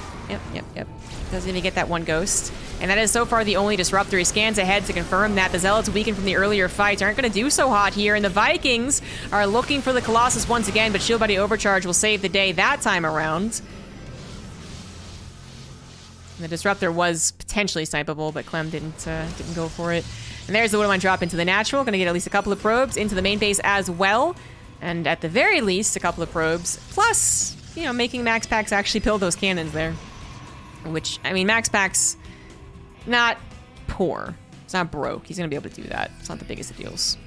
Doesn't even get that 1 ghost. And that is so far the only disruptor. He scans ahead to confirm that the Zealots, weakened from the earlier fights, aren't going to do so hot here. And the Vikings are looking for the Colossus once again, but Shield Body Overcharge will save the day that time around. And the disruptor was potentially snipeable, but Clem didn't go for it. And there's the Widowmine drop into the natural. Going to get at least a couple of probes into the main base as well. And at the very least, a couple of probes. Plus, you know, making MaxPax actually build those cannons there. Which, I mean, MaxPax... not poor. It's not broke. He's going to be able to do that. It's not the biggest of deals.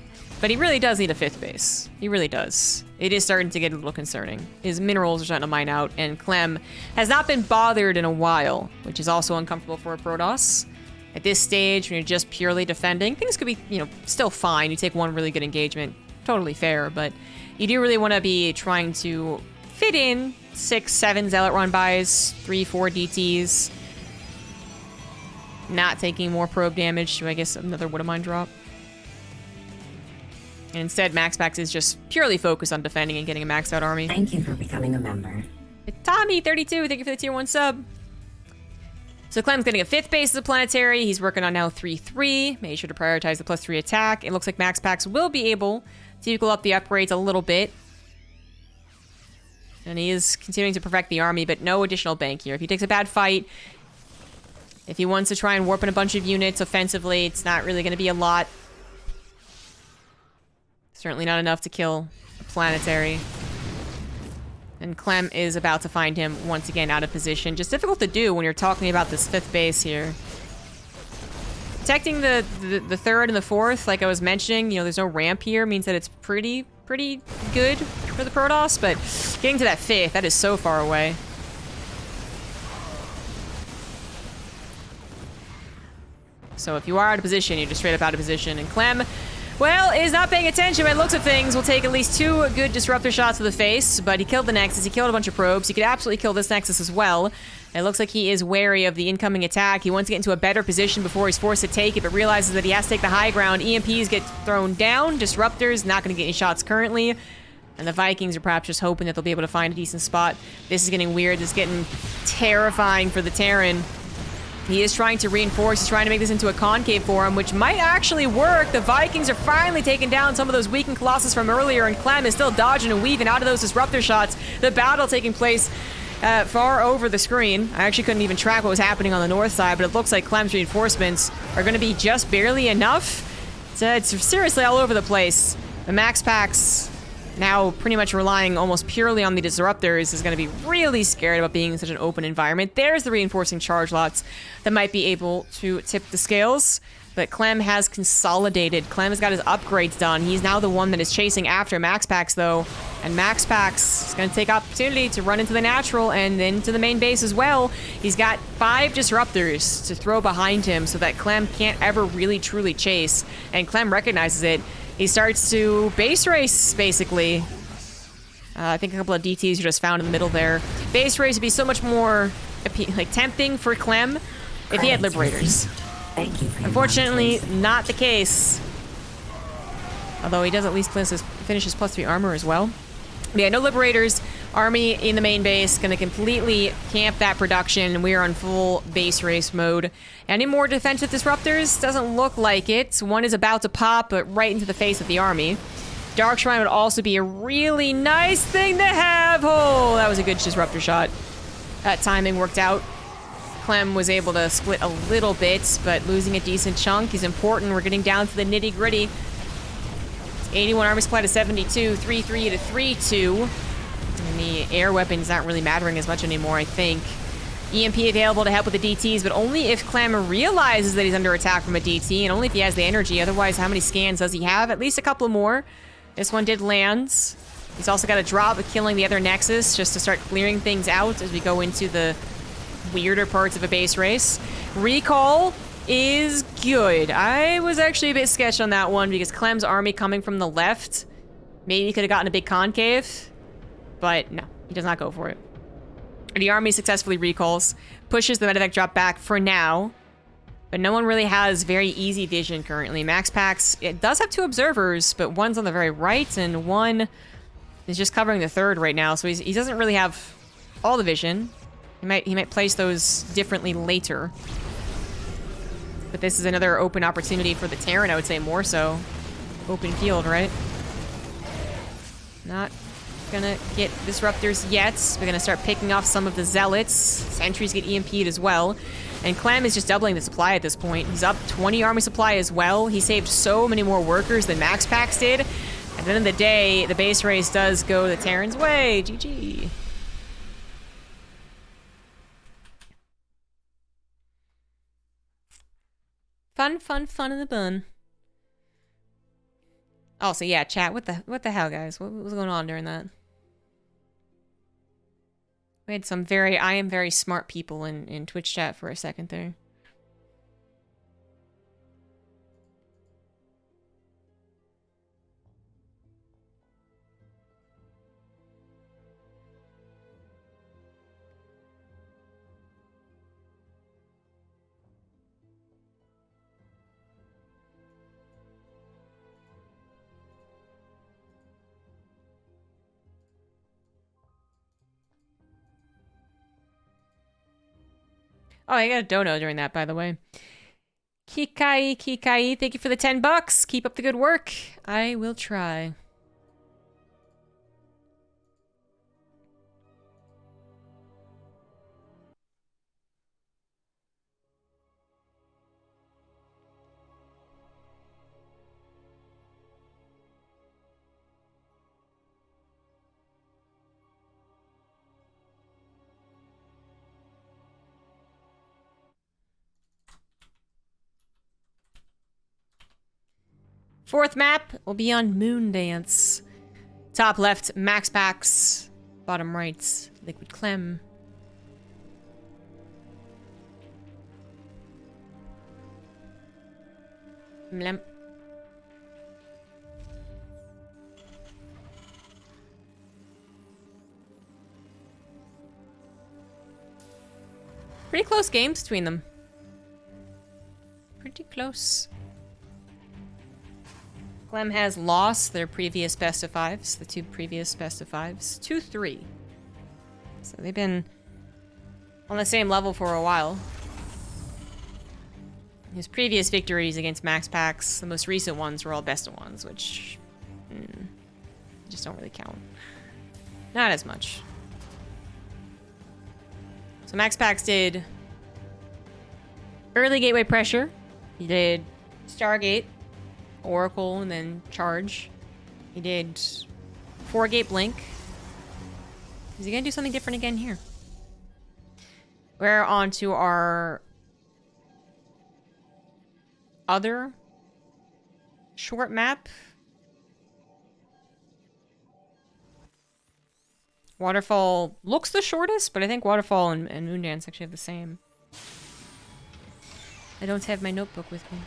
But he really does need a 5th base. He really does. It is starting to get a little concerning. His minerals are starting to mine out, and Clem has not been bothered in a while, which is also uncomfortable for a Protoss. At this stage, when you're just purely defending, things could be, you know, still fine. You take 1 really good engagement. Totally fair, but you do really want to be trying to fit in 6-7 Zealot run buys, 3-4 DTs. Not taking more probe damage to, I guess, another Widowmine drop. And instead, MaxPax is just purely focused on defending and getting a maxed out army. Thank you for becoming a member. Tommy32, thank you for the tier 1 sub. So Clem's getting a 5th base as a planetary. He's working on now 3-3. Made sure to prioritize the +3 attack. It looks like MaxPax will be able to equal up the upgrades a little bit. And he is continuing to perfect the army, but no additional bank here. If he takes a bad fight, if he wants to try and warp in a bunch of units offensively, it's not really going to be a lot. Certainly not enough to kill a planetary. And Clem is about to find him once again out of position. Just difficult to do when you're talking about this 5th base here. Protecting the 3rd and the 4th, like I was mentioning, you know, there's no ramp here, means that it's pretty good for the Protoss, but getting to that 5th, that is so far away. So if you are out of position, you're just straight up out of position. And Clem, well, is not paying attention by the looks of things. Will take at least 2 good disruptor shots to the face, but he killed the Nexus. He killed a bunch of probes. He could absolutely kill this Nexus as well. It looks like he is wary of the incoming attack. He wants to get into a better position before he's forced to take it, but realizes that he has to take the high ground. EMPs get thrown down. Disruptors, not going to get any shots currently. And the Vikings are perhaps just hoping that they'll be able to find a decent spot. This is getting weird. This is getting terrifying for the Terran. He is trying to reinforce. He's trying to make this into a concave for him, which might actually work. The Vikings are finally taking down some of those weakened Colossus from earlier, and Clem is still dodging and weaving out of those disruptor shots. The battle taking place far over the screen. I actually couldn't even track what was happening on the north side, but it looks like Clem's reinforcements are going to be just barely enough. It's seriously all over the place. The MaxPax, now pretty much relying almost purely on the disruptors, is going to be really scared about being in such an open environment. There's the reinforcing charge lots that might be able to tip the scales. But Clem has consolidated. Clem has got his upgrades done. He's now the one that is chasing after MaxPax, though. And MaxPax is going to take opportunity to run into the natural and into the main base as well. He's got 5 disruptors to throw behind him so that Clem can't ever really truly chase. And Clem recognizes it. He starts to base race, basically. I think a couple of DTs are just found in the middle there. Base race would be so much more tempting for Clem if he had Liberators. Thank you for Unfortunately, not the case. Although he does at least finish his +3 armor as well. But yeah, no Liberators. Army in the main base, gonna completely camp that production. We are on full base race mode. Any more defensive disruptors? Doesn't look like it. One is about to pop, but right into the face of the army. Dark Shrine would also be a really nice thing to have. Oh, that was a good disruptor shot. That timing worked out. Clem was able to split a little bit, but losing a decent chunk is important. We're getting down to the nitty gritty. 81 army supply to 72, 3-3 to 3-2. And the air weapons not really mattering as much anymore, I think. EMP available to help with the DTs, but only if Clem realizes that he's under attack from a DT, and only if he has the energy. Otherwise, how many scans does he have? At least a couple more. This one did land. He's also got a drop of killing the other Nexus just to start clearing things out as we go into the weirder parts of a base race. Recall is good. I was actually a bit sketched on that one because Clem's army coming from the left, maybe he could have gotten a big concave, but no, he does not go for it. The army successfully recalls, pushes the medevac drop back for now, but no one really has very easy vision currently. MaxPax, it does have 2 observers, but one's on the very right and one is just covering the third right now, so he doesn't really have all the vision. He might place those differently later. But this is another open opportunity for the Terran, I would say more so. Open field, right? Not gonna get disruptors yet. We're gonna start picking off some of the zealots. Sentries get EMP'd as well. And Clem is just doubling the supply at this point. He's up 20 army supply as well. He saved so many more workers than MaxPax did. At the end of the day, the base race does go the Terran's way. GG. Fun, fun, fun in the bun. Also, yeah, chat. What the hell, guys? What was going on during that? We had some I am very smart people in Twitch chat for a second there. Oh, I got a dono during that, by the way. Kikai, thank you for the $10. Keep up the good work. I will try. Fourth map will be on Moondance. Top left, MaxPax. Bottom right, Liquid Clem. Mlem. Pretty close games between them. Pretty close. Clem has lost their previous best of fives, the 2 previous best of fives, 2-3. So they've been on the same level for a while. His previous victories against MaxPax, the most recent ones were all best of ones, which just don't really count. Not as much. So MaxPax did early gateway pressure. He did Stargate, Oracle, and then Charge. He did 4-gate blink. Is he gonna do something different again here? We're on to our other short map. Waterfall looks the shortest, but I think Waterfall and Moondance actually have the same. I don't have my notebook with me.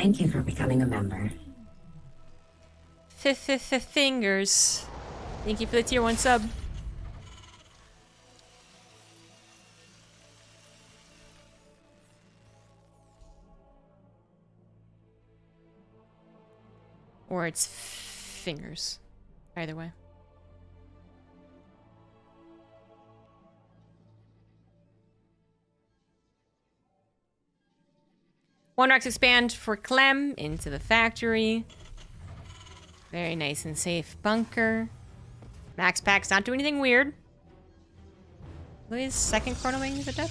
Thank you for becoming a member. Fingers. Thank you for the tier 1 sub. Or it's fingers. Either way. One Rex expand for Clem into the factory. Very nice and safe bunker. MaxPax not doing anything weird. Louis' second Chrono Wing is adept.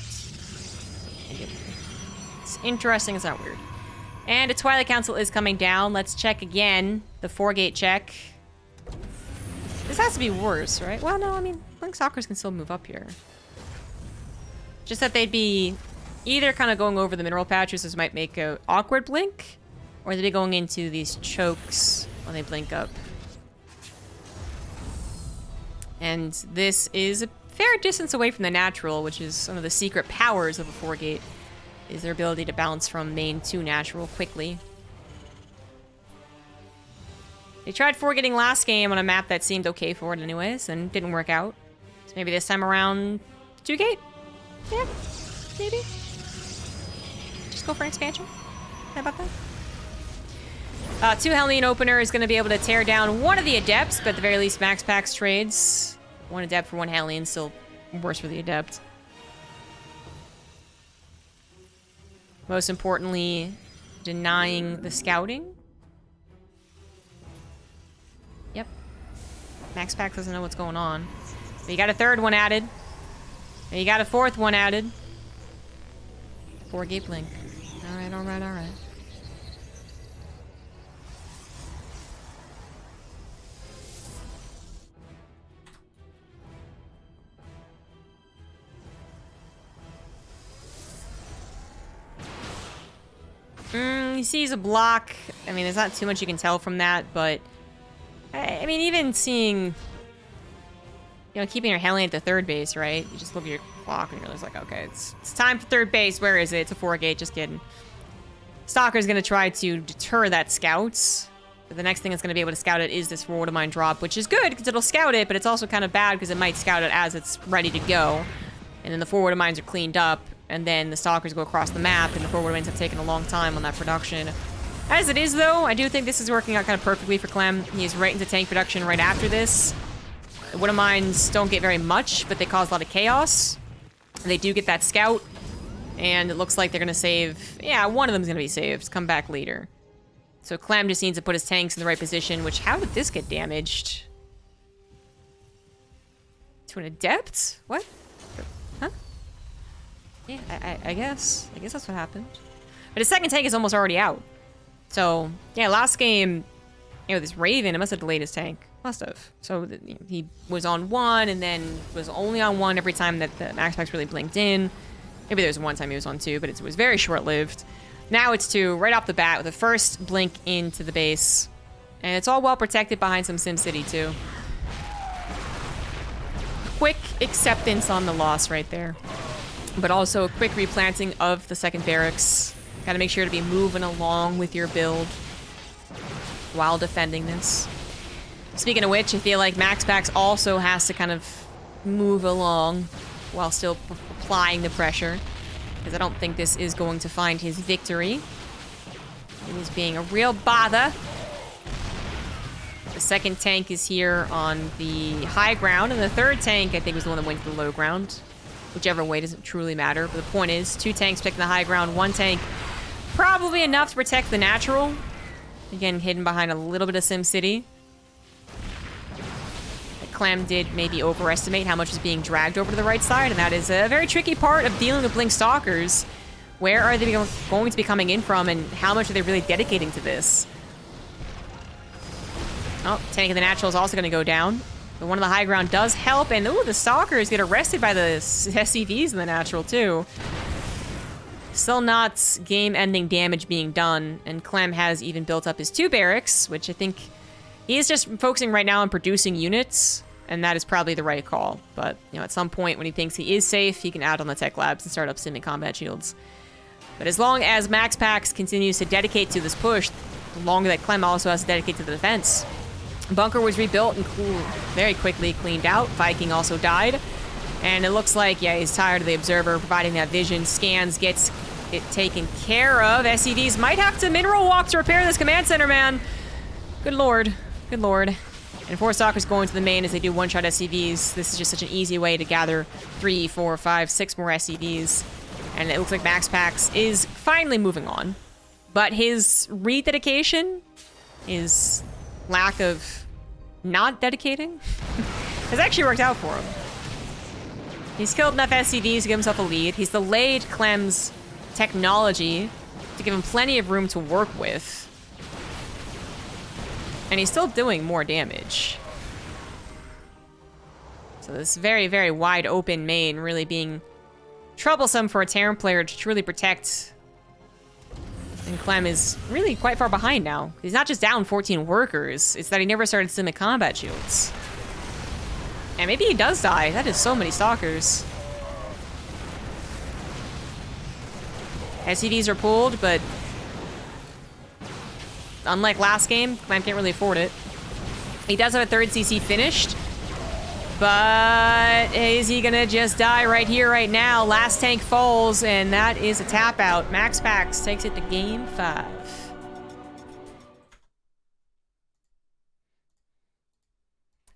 It's interesting, it's not weird. And a Twilight Council is coming down. Let's check again. The 4-gate check. This has to be worse, right? Well, no, I mean, Blink Stalkers can still move up here. Just that they'd be either kind of going over the mineral patches, this might make a awkward blink, or they'd be going into these chokes when they blink up. And this is a fair distance away from the natural, which is some of the secret powers of a 4-gate, is their ability to bounce from main to natural quickly. They tried 4-gating last game on a map that seemed okay for it anyways, and didn't work out. So maybe this time around 2-gate? Yeah, maybe. Just go for an expansion. How about that? 2 Hellion opener is going to be able to tear down one of the adepts, but at the very least MaxPax trades. 1 adept for 1 Hellion, still worse for the adept. Most importantly, denying the scouting. Yep. MaxPax doesn't know what's going on. But you got a 3rd one added. And you got a 4th one added. 4-gate blink. Alright, alright, alright. He sees a block. I mean, there's not too much you can tell from that, but I mean, even seeing, you know, keeping your Hellion at the 3rd base, right? You just look at your clock and you're just like, okay, it's time for 3rd base. Where is it? It's a 4-gate. Just kidding. Stalker's gonna try to deter that scout. But the next thing that's gonna be able to scout it is this forward of mine drop, which is good because it'll scout it, but it's also kind of bad because it might scout it as it's ready to go. And then the forward of mines are cleaned up, and then the Stalkers go across the map, and the forward mines have taken a long time on that production. As it is, though, I do think this is working out kind of perfectly for Clem. He's right into tank production right after this. The Wood of Mines don't get very much, but they cause a lot of chaos. They do get that scout, and it looks like they're going to save... Yeah, one of them's going to be saved. Come back later. So Clem just needs to put his tanks in the right position, which... How did this get damaged? To an adept? What? Huh? Yeah, I guess. I guess that's what happened. But his second tank is almost already out. So, yeah, last game, you know, this Raven, it must have delayed his tank. Must have. So, you know, he was on 1 and then was only on 1 every time that the MaxPax really blinked in. Maybe there was one time he was on 2, but it was very short-lived. Now it's 2, right off the bat, with the first blink into the base. And it's all well protected behind some SimCity, too. Quick acceptance on the loss right there. But also a quick replanting of the second barracks. Gotta make sure to be moving along with your build while defending this. Speaking of which, I feel like MaxPax also has to kind of move along while still applying the pressure. Because I don't think this is going to find his victory. It is being a real bother. The second tank is here on the high ground, and the third tank, I think, was the one that went to the low ground. Whichever way doesn't truly matter, but the point is, 2 tanks picking the high ground, 1 tank probably enough to protect the natural. Again, hidden behind a little bit of SimCity. Clem did maybe overestimate how much is being dragged over to the right side, and that is a very tricky part of dealing with Blink Stalkers. Where are they going to be coming in from, and how much are they really dedicating to this? Oh, tank of the natural is also going to go down. But one of the high ground does help, and ooh, the Stalkers get arrested by the SCVs in the natural, too. Still not game-ending damage being done, and Clem has even built up his 2 barracks, which I think he is just focusing right now on producing units, and that is probably the right call. But, you know, at some point when he thinks he is safe, he can add on the tech labs and start up simming combat shields. But as long as MaxPax continues to dedicate to this push, the longer that Clem also has to dedicate to the defense. Bunker was rebuilt and very quickly cleaned out. Viking also died. And it looks like, yeah, he's tired of the Observer providing that vision. Scans, gets it taken care of. SCVs might have to mineral walk to repair this command center, man. Good lord. Good lord. And 4 Stalkers going to the main as they do one-shot SCVs. This is just such an easy way to gather 3, 4, 5, 6 more SCVs. And it looks like MaxPax is finally moving on. But his rededication, his lack of not dedicating, has actually worked out for him. He's killed enough SCVs to give himself a lead. He's delayed Clem's technology to give him plenty of room to work with. And he's still doing more damage. So this very, very wide open main really being troublesome for a Terran player to truly protect. And Clem is really quite far behind now. He's not just down 14 workers, it's that he never started Simic combat shields. And maybe he does die. That is so many Stalkers. SCVs are pulled, but unlike last game, Clem can't really afford it. He does have a 3rd CC finished, but is he gonna just die right here, right now? Last tank falls, and that is a tap out. MaxPax takes it to game 5.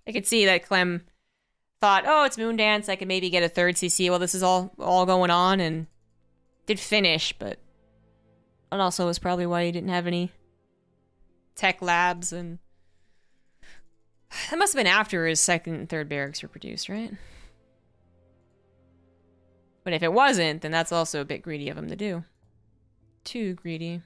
I could see that Clem thought, oh, it's Moondance, I could maybe get a 3rd CC while this is all going on, and did finish, but that also was probably why he didn't have any tech labs, and that must have been after his 2nd and 3rd barracks were produced, right? But if it wasn't, then that's also a bit greedy of him to do. Too greedy.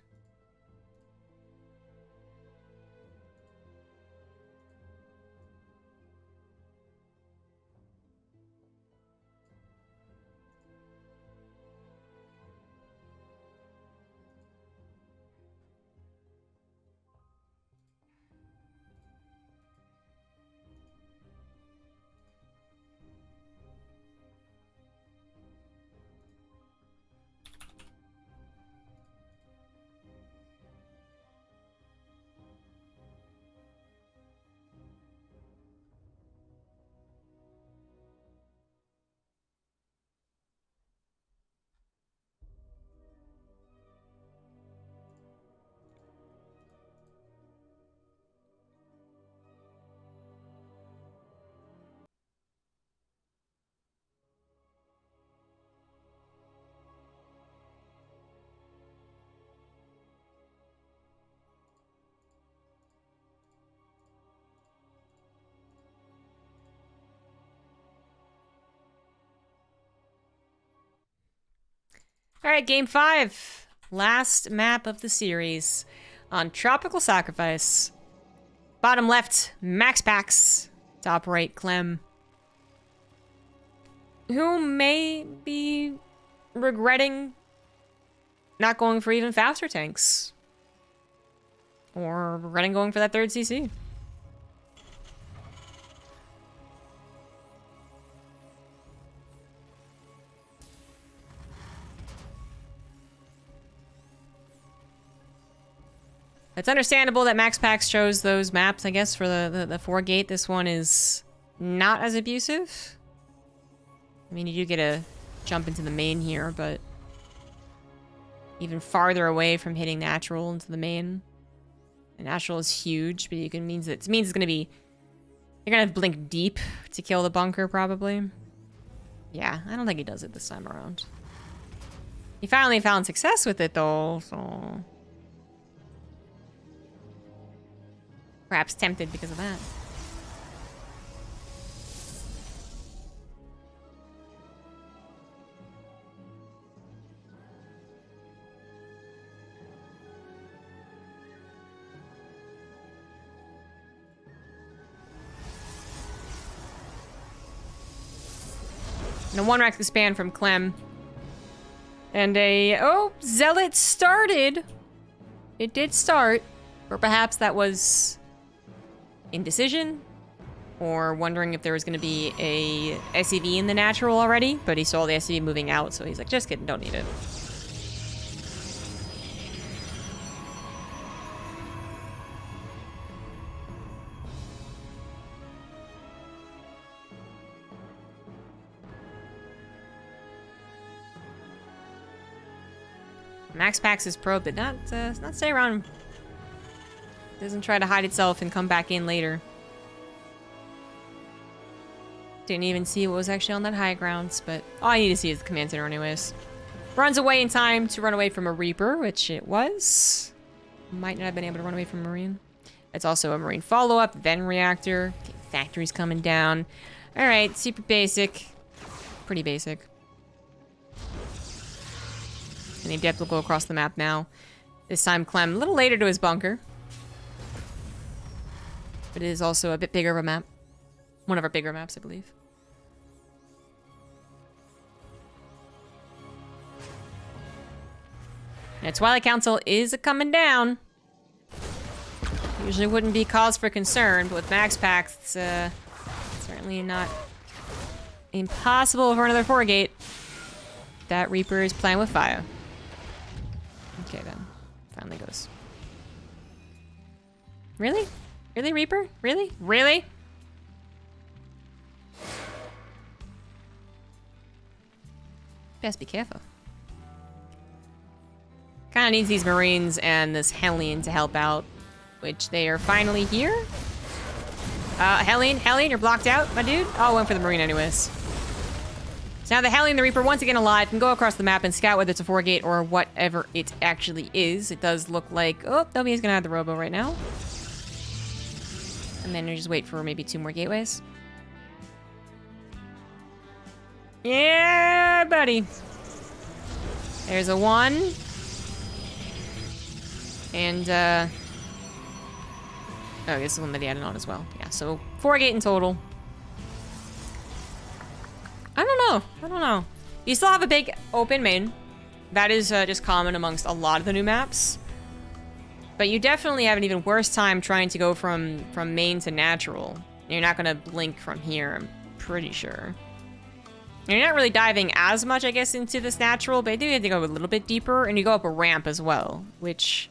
All right, game 5. Last map of the series on Tropical Sacrifice. Bottom left, MaxPax. Top right, Clem. Who may be regretting not going for even faster tanks. Or regretting going for that 3rd CC. It's understandable that MaxPax chose those maps, I guess, for the 4 gate. This one is not as abusive. I mean, you do get a jump into the main here, but even farther away from hitting natural into the main. And natural is huge, but it means it's gonna be, you're gonna have blink deep to kill the bunker, probably. Yeah, I don't think he does it this time around. He finally found success with it, though, so perhaps tempted because of that. And a 1-rack expand from Clem. And Zealot started. It did start. Or perhaps that was indecision, or wondering if there was going to be a SCV in the natural already, but he saw the SCV moving out, so he's like, just kidding, don't need it. MaxPax is probe, but not stay around. Doesn't try to hide itself and come back in later. Didn't even see what was actually on that high grounds, but all I need to see is the command center anyways. Runs away in time to run away from a Reaper, which it was. Might not have been able to run away from a Marine. It's also a Marine follow-up, then reactor. Okay, factory's coming down. Alright, super basic. Pretty basic. And the Adept will go across the map now. This time Clem a little later to his bunker. But it is also a bit bigger of a map. One of our bigger maps, I believe. And Twilight Council is coming down. Usually wouldn't be cause for concern, but with MaxPax, it's certainly not impossible for another 4-gate. That Reaper is playing with fire. Okay then, finally goes. Really? Really, Reaper? Really? Really? Best be careful. Kind of needs these Marines and this Hellion to help out, which they are finally here. Hellion, you're blocked out, my dude. Oh, I went for the Marine anyways. So now the Hellion, the Reaper, once again alive, can go across the map and scout whether it's a 4-gate or whatever it actually is. It does look like, oh, nobody's gonna have the Robo right now. And then you just wait for maybe 2 more gateways. Yeah, buddy. There's a 1. And, oh, this is the one that he added on as well. Yeah, so 4-gate in total. I don't know. You still have a big open main. That is just common amongst a lot of the new maps. But you definitely have an even worse time trying to go from main to natural. You're not going to blink from here, I'm pretty sure. And you're not really diving as much, I guess, into this natural, but I do have to go a little bit deeper, and you go up a ramp as well, which,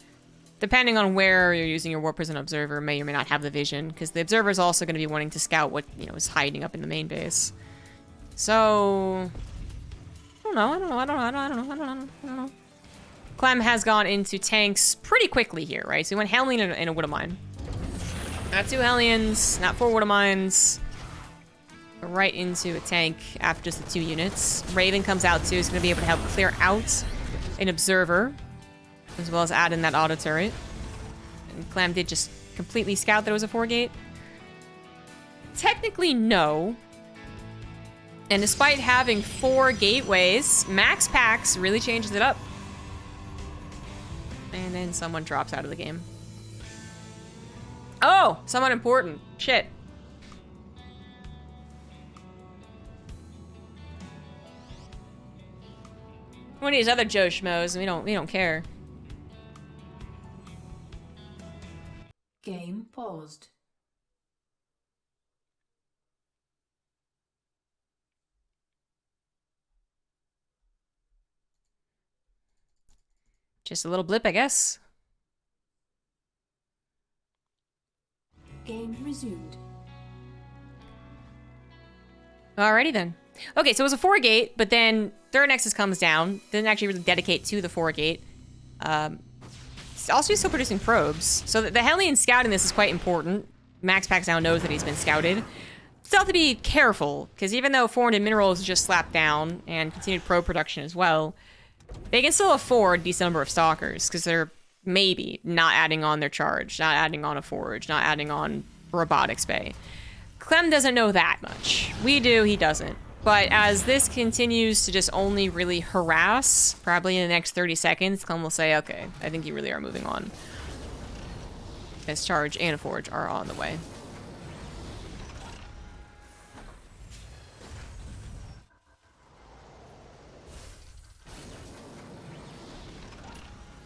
depending on where you're using your Warp Prison Observer, may or may not have the vision, because the Observer is also going to be wanting to scout what, you know, is hiding up in the main base. So, I don't know. Clem has gone into tanks pretty quickly here, right? So he went Hellion and a Wood of Mine. Not 2 Hellions, not 4 Wood of Mines. Right into a tank after just the 2 units. Raven comes out too, is going to be able to help clear out an Observer, as well as add in that auto turret. And Clem did just completely scout that it was a 4-gate. Technically, no. And despite having 4 gateways, MaxPax really changes it up. And then someone drops out of the game. Oh, someone important. Shit. One of these other Joe Schmoes, and we don't care. Game paused. Just a little blip, I guess. Game resumed. Alrighty then. Okay, so it was a 4-gate, but then Third Nexus comes down. Didn't actually really dedicate to the 4-gate. Also, he's still producing probes. So the Hellion scouting this is quite important. MaxPax now knows that he's been scouted. Still have to be careful, because even though 400 minerals is just slapped down, and continued probe production as well, they can still afford a decent number of stalkers, because they're maybe not adding on their charge, not adding on a forge, not adding on robotics bay. Clem doesn't know that much. We do, he doesn't. But as this continues to just only really harass, probably in the next 30 seconds, Clem will say, okay, I think you really are moving on. As charge and a forge are on the way.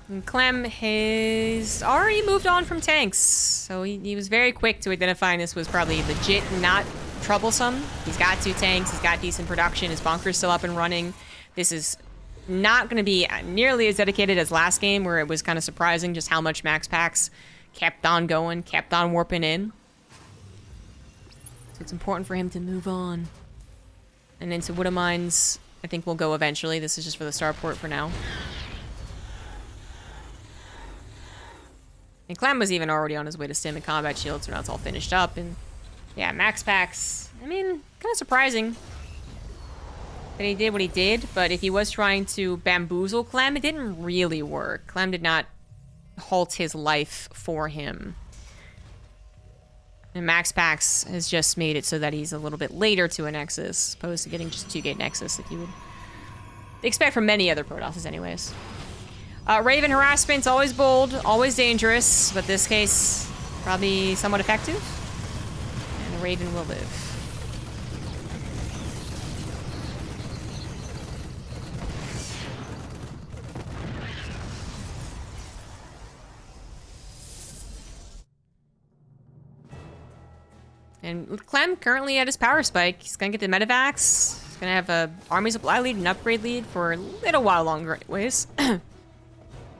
And Clem has already moved on from tanks, so he was very quick to identifying this was probably legit not troublesome. He's got 2 tanks, he's got decent production, his bunker's still up and running. This is not going to be nearly as dedicated as last game, where it was kind of surprising just how much MaxPax kept on going, kept on warping in. So it's important for him to move on. And into Wood of Mines, I think we'll go eventually. This is just for the starport for now. And Clem was even already on his way to stim and combat shield, so now it's all finished up. And yeah, MaxPax, I mean, kind of surprising that he did what he did, but if he was trying to bamboozle Clem, it didn't really work. Clem did not halt his life for him. And MaxPax has just made it so that he's a little bit later to a Nexus, opposed to getting just 2-gate Nexus like you would expect from many other Protosses anyways. Raven harassment's always bold, always dangerous, but this case, probably somewhat effective. And the Raven will live. And Clem currently at his power spike. He's gonna get the medevacs. He's gonna have a army supply lead, an upgrade lead for a little while longer anyways.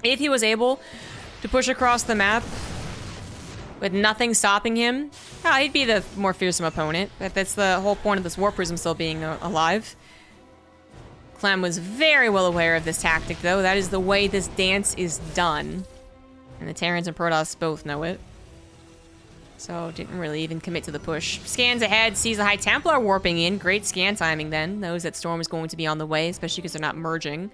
If he was able to push across the map with nothing stopping him, he'd be the more fearsome opponent. That's the whole point of this War Prism still being alive. Clem was very well aware of this tactic though. That is the way this dance is done. And the Terrans and Protoss both know it. So didn't really even commit to the push. Scans ahead, sees the High Templar warping in. Great scan timing then. Knows that Storm is going to be on the way, especially because they're not merging.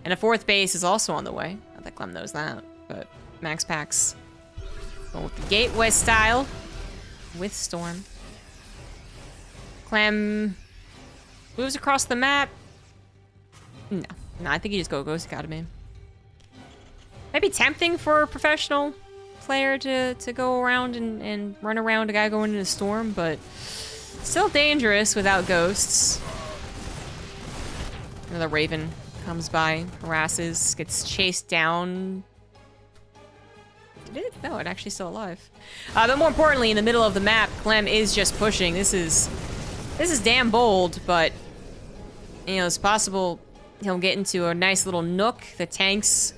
And a 4th base is also on the way. Not that Clem knows that, but MaxPax going with the Gateway style with Storm. Clem moves across the map. No, I think you just go Ghost Academy. Might be tempting for a professional player to go around and run around a guy going into a storm, but still dangerous without ghosts. Another Raven comes by, harasses, gets chased down. Did it? No, it's actually still alive. But more importantly, in the middle of the map, Clem is just pushing. This is damn bold, but you know, it's possible he'll get into a nice little nook. The tanks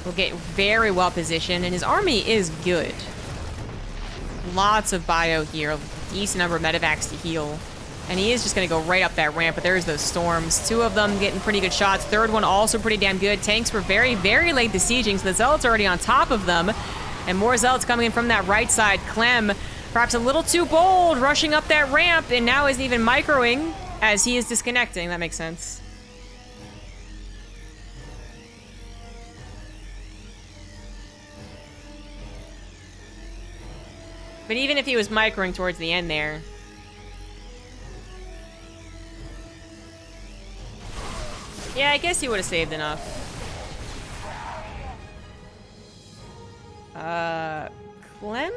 will get very well positioned, and his army is good. Lots of bio here, decent number of medevacs to heal. And he is just gonna go right up that ramp, but there's those storms. 2 of them getting pretty good shots. 3rd one also pretty damn good. Tanks were very, very late besieging, so the Zealots are already on top of them. And more Zealots coming in from that right side. Clem, perhaps a little too bold, rushing up that ramp, and now isn't even microing as he is disconnecting. That makes sense. But even if he was microing towards the end there. Yeah, I guess he would have saved enough. Clem?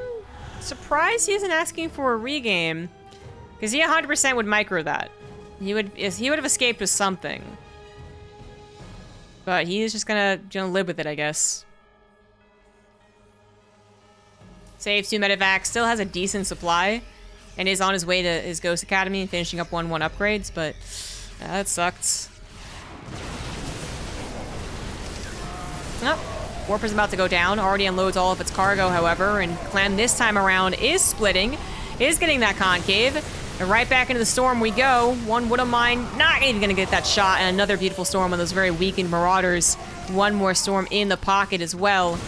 Surprised he isn't asking for a regame. Because he 100% would micro that. He would have escaped with something. But he's just gonna live with it, I guess. Saves 2 medevacs, still has a decent supply, and is on his way to his Ghost Academy and finishing up 1-1 upgrades, but that sucked. Oh, Warper's about to go down, already unloads all of its cargo, however, and Clem this time around is splitting, is getting that concave, and right back into the storm we go. One wouldn't mind, not even gonna get that shot, and another beautiful storm on those very weakened Marauders. One more storm in the pocket as well.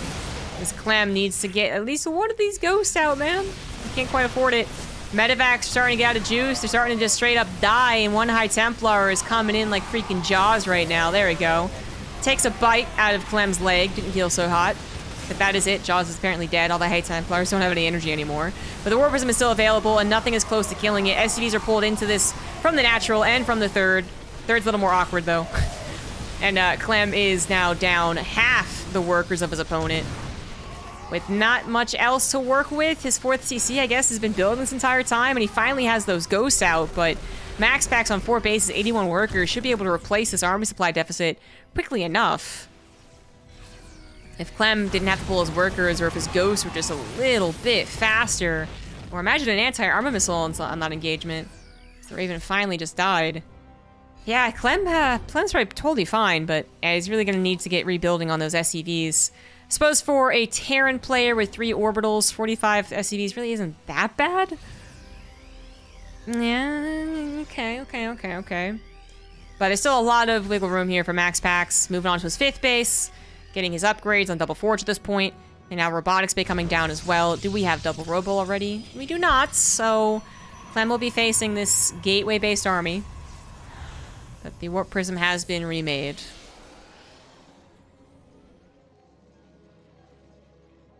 This Clem needs to get at least one of these ghosts out, man. I can't quite afford it. Medevac's starting to get out of juice. They're starting to just straight up die, and one High Templar is coming in like freaking Jaws right now. There we go. Takes a bite out of Clem's leg. Didn't feel so hot. But that is it. Jaws is apparently dead. All the High Templars don't have any energy anymore. But the War Prism is still available, and nothing is close to killing it. SCVs are pulled into this from the natural and from the third. Third's a little more awkward, though. And Clem is now down half the workers of his opponent. With not much else to work with, his 4th CC, I guess, has been building this entire time, and he finally has those ghosts out, but MaxPax on 4 bases, 81 workers, should be able to replace this army supply deficit quickly enough. If Clem didn't have to pull his workers, or if his ghosts were just a little bit faster, or imagine an anti-armor missile on that engagement. The Raven finally just died. Yeah, Clem's probably totally fine, but he's really going to need to get rebuilding on those SCVs. I suppose for a Terran player with 3 orbitals, 45 SCVs really isn't that bad. Yeah, okay. But there's still a lot of wiggle room here for MaxPax. Moving on to his 5th base, getting his upgrades on Double Forge at this point. And now Robotics Bay coming down as well. Do we have double Robo already? We do not, so Clem will be facing this gateway-based army. But the Warp Prism has been remade.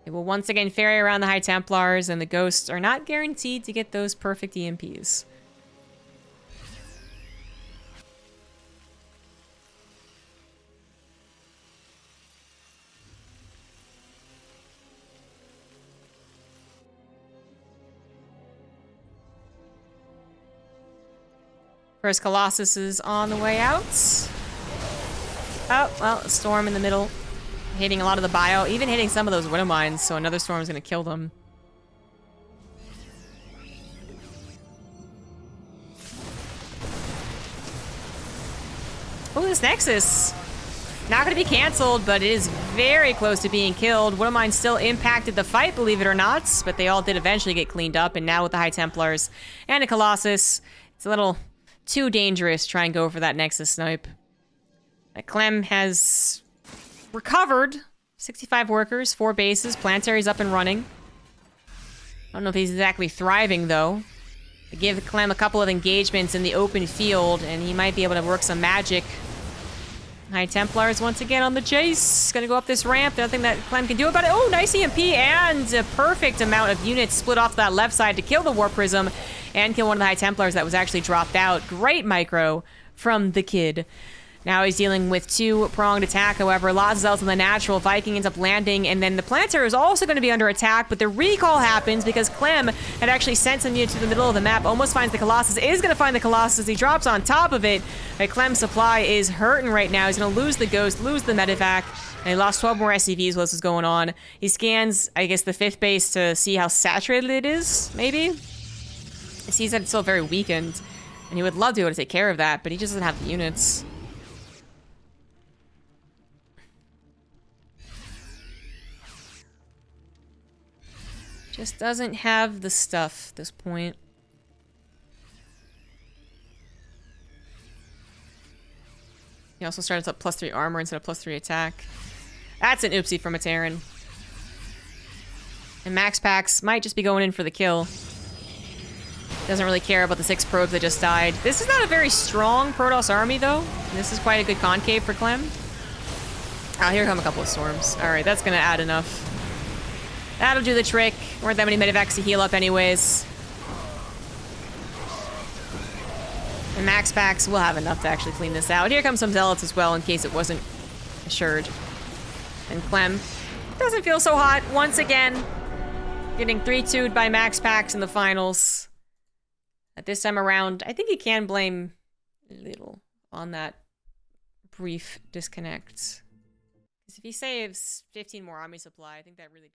It will once again ferry around the High Templars, and the Ghosts are not guaranteed to get those perfect EMPs. First Colossus is on the way out. Oh, well, a storm in the middle. Hitting a lot of the bio, even hitting some of those Widow Mines, so another storm is going to kill them. Oh, this Nexus. Not going to be canceled, but it is very close to being killed. Widow Mine still impacted the fight, believe it or not, but they all did eventually get cleaned up, and now with the High Templars and a Colossus, it's a little too dangerous to try and go for that Nexus snipe. Clem has recovered 65 workers, 4 bases, Planetary's up and running. I don't know if he's exactly thriving, though. Give Clem a couple of engagements in the open field, and he might be able to work some magic. High Templars once again on the chase. Gonna go up this ramp. Nothing that Clem can do about it. Oh, nice EMP and a perfect amount of units split off that left side to kill the Warp Prism and kill one of the High Templars that was actually dropped out. Great micro from the kid. Now he's dealing with 2-pronged attack, however. Lots of Zealots on the natural. Viking ends up landing, and then the Planetary is also going to be under attack, but the recall happens because Clem had actually sent some units to the middle of the map, almost finds the Colossus, is going to find the Colossus. He drops on top of it. Clem's supply is hurting right now. He's going to lose the Ghost, lose the Medevac, and he lost 12 more SCVs while this is going on. He scans, I guess, the 5th base to see how saturated it is, maybe? He sees that it's still very weakened, and he would love to be able to take care of that, but he just doesn't have the units. Just doesn't have the stuff at this point. He also starts up +3 armor instead of +3 attack. That's an oopsie from a Terran. And MaxPax might just be going in for the kill. Doesn't really care about the 6 probes that just died. This is not a very strong Protoss army, though. This is quite a good concave for Clem. Oh, here come a couple of storms. Alright, that's gonna add enough. That'll do the trick. Weren't that many Medevacs to heal up anyways. And MaxPax will have enough to actually clean this out. Here comes some Zealots as well in case it wasn't assured. And Clem doesn't feel so hot once again. Getting 3-2'd by MaxPax in the finals. At this time around, I think you can blame a little on that brief disconnect. Because if he saves 15 more army supply, I think that really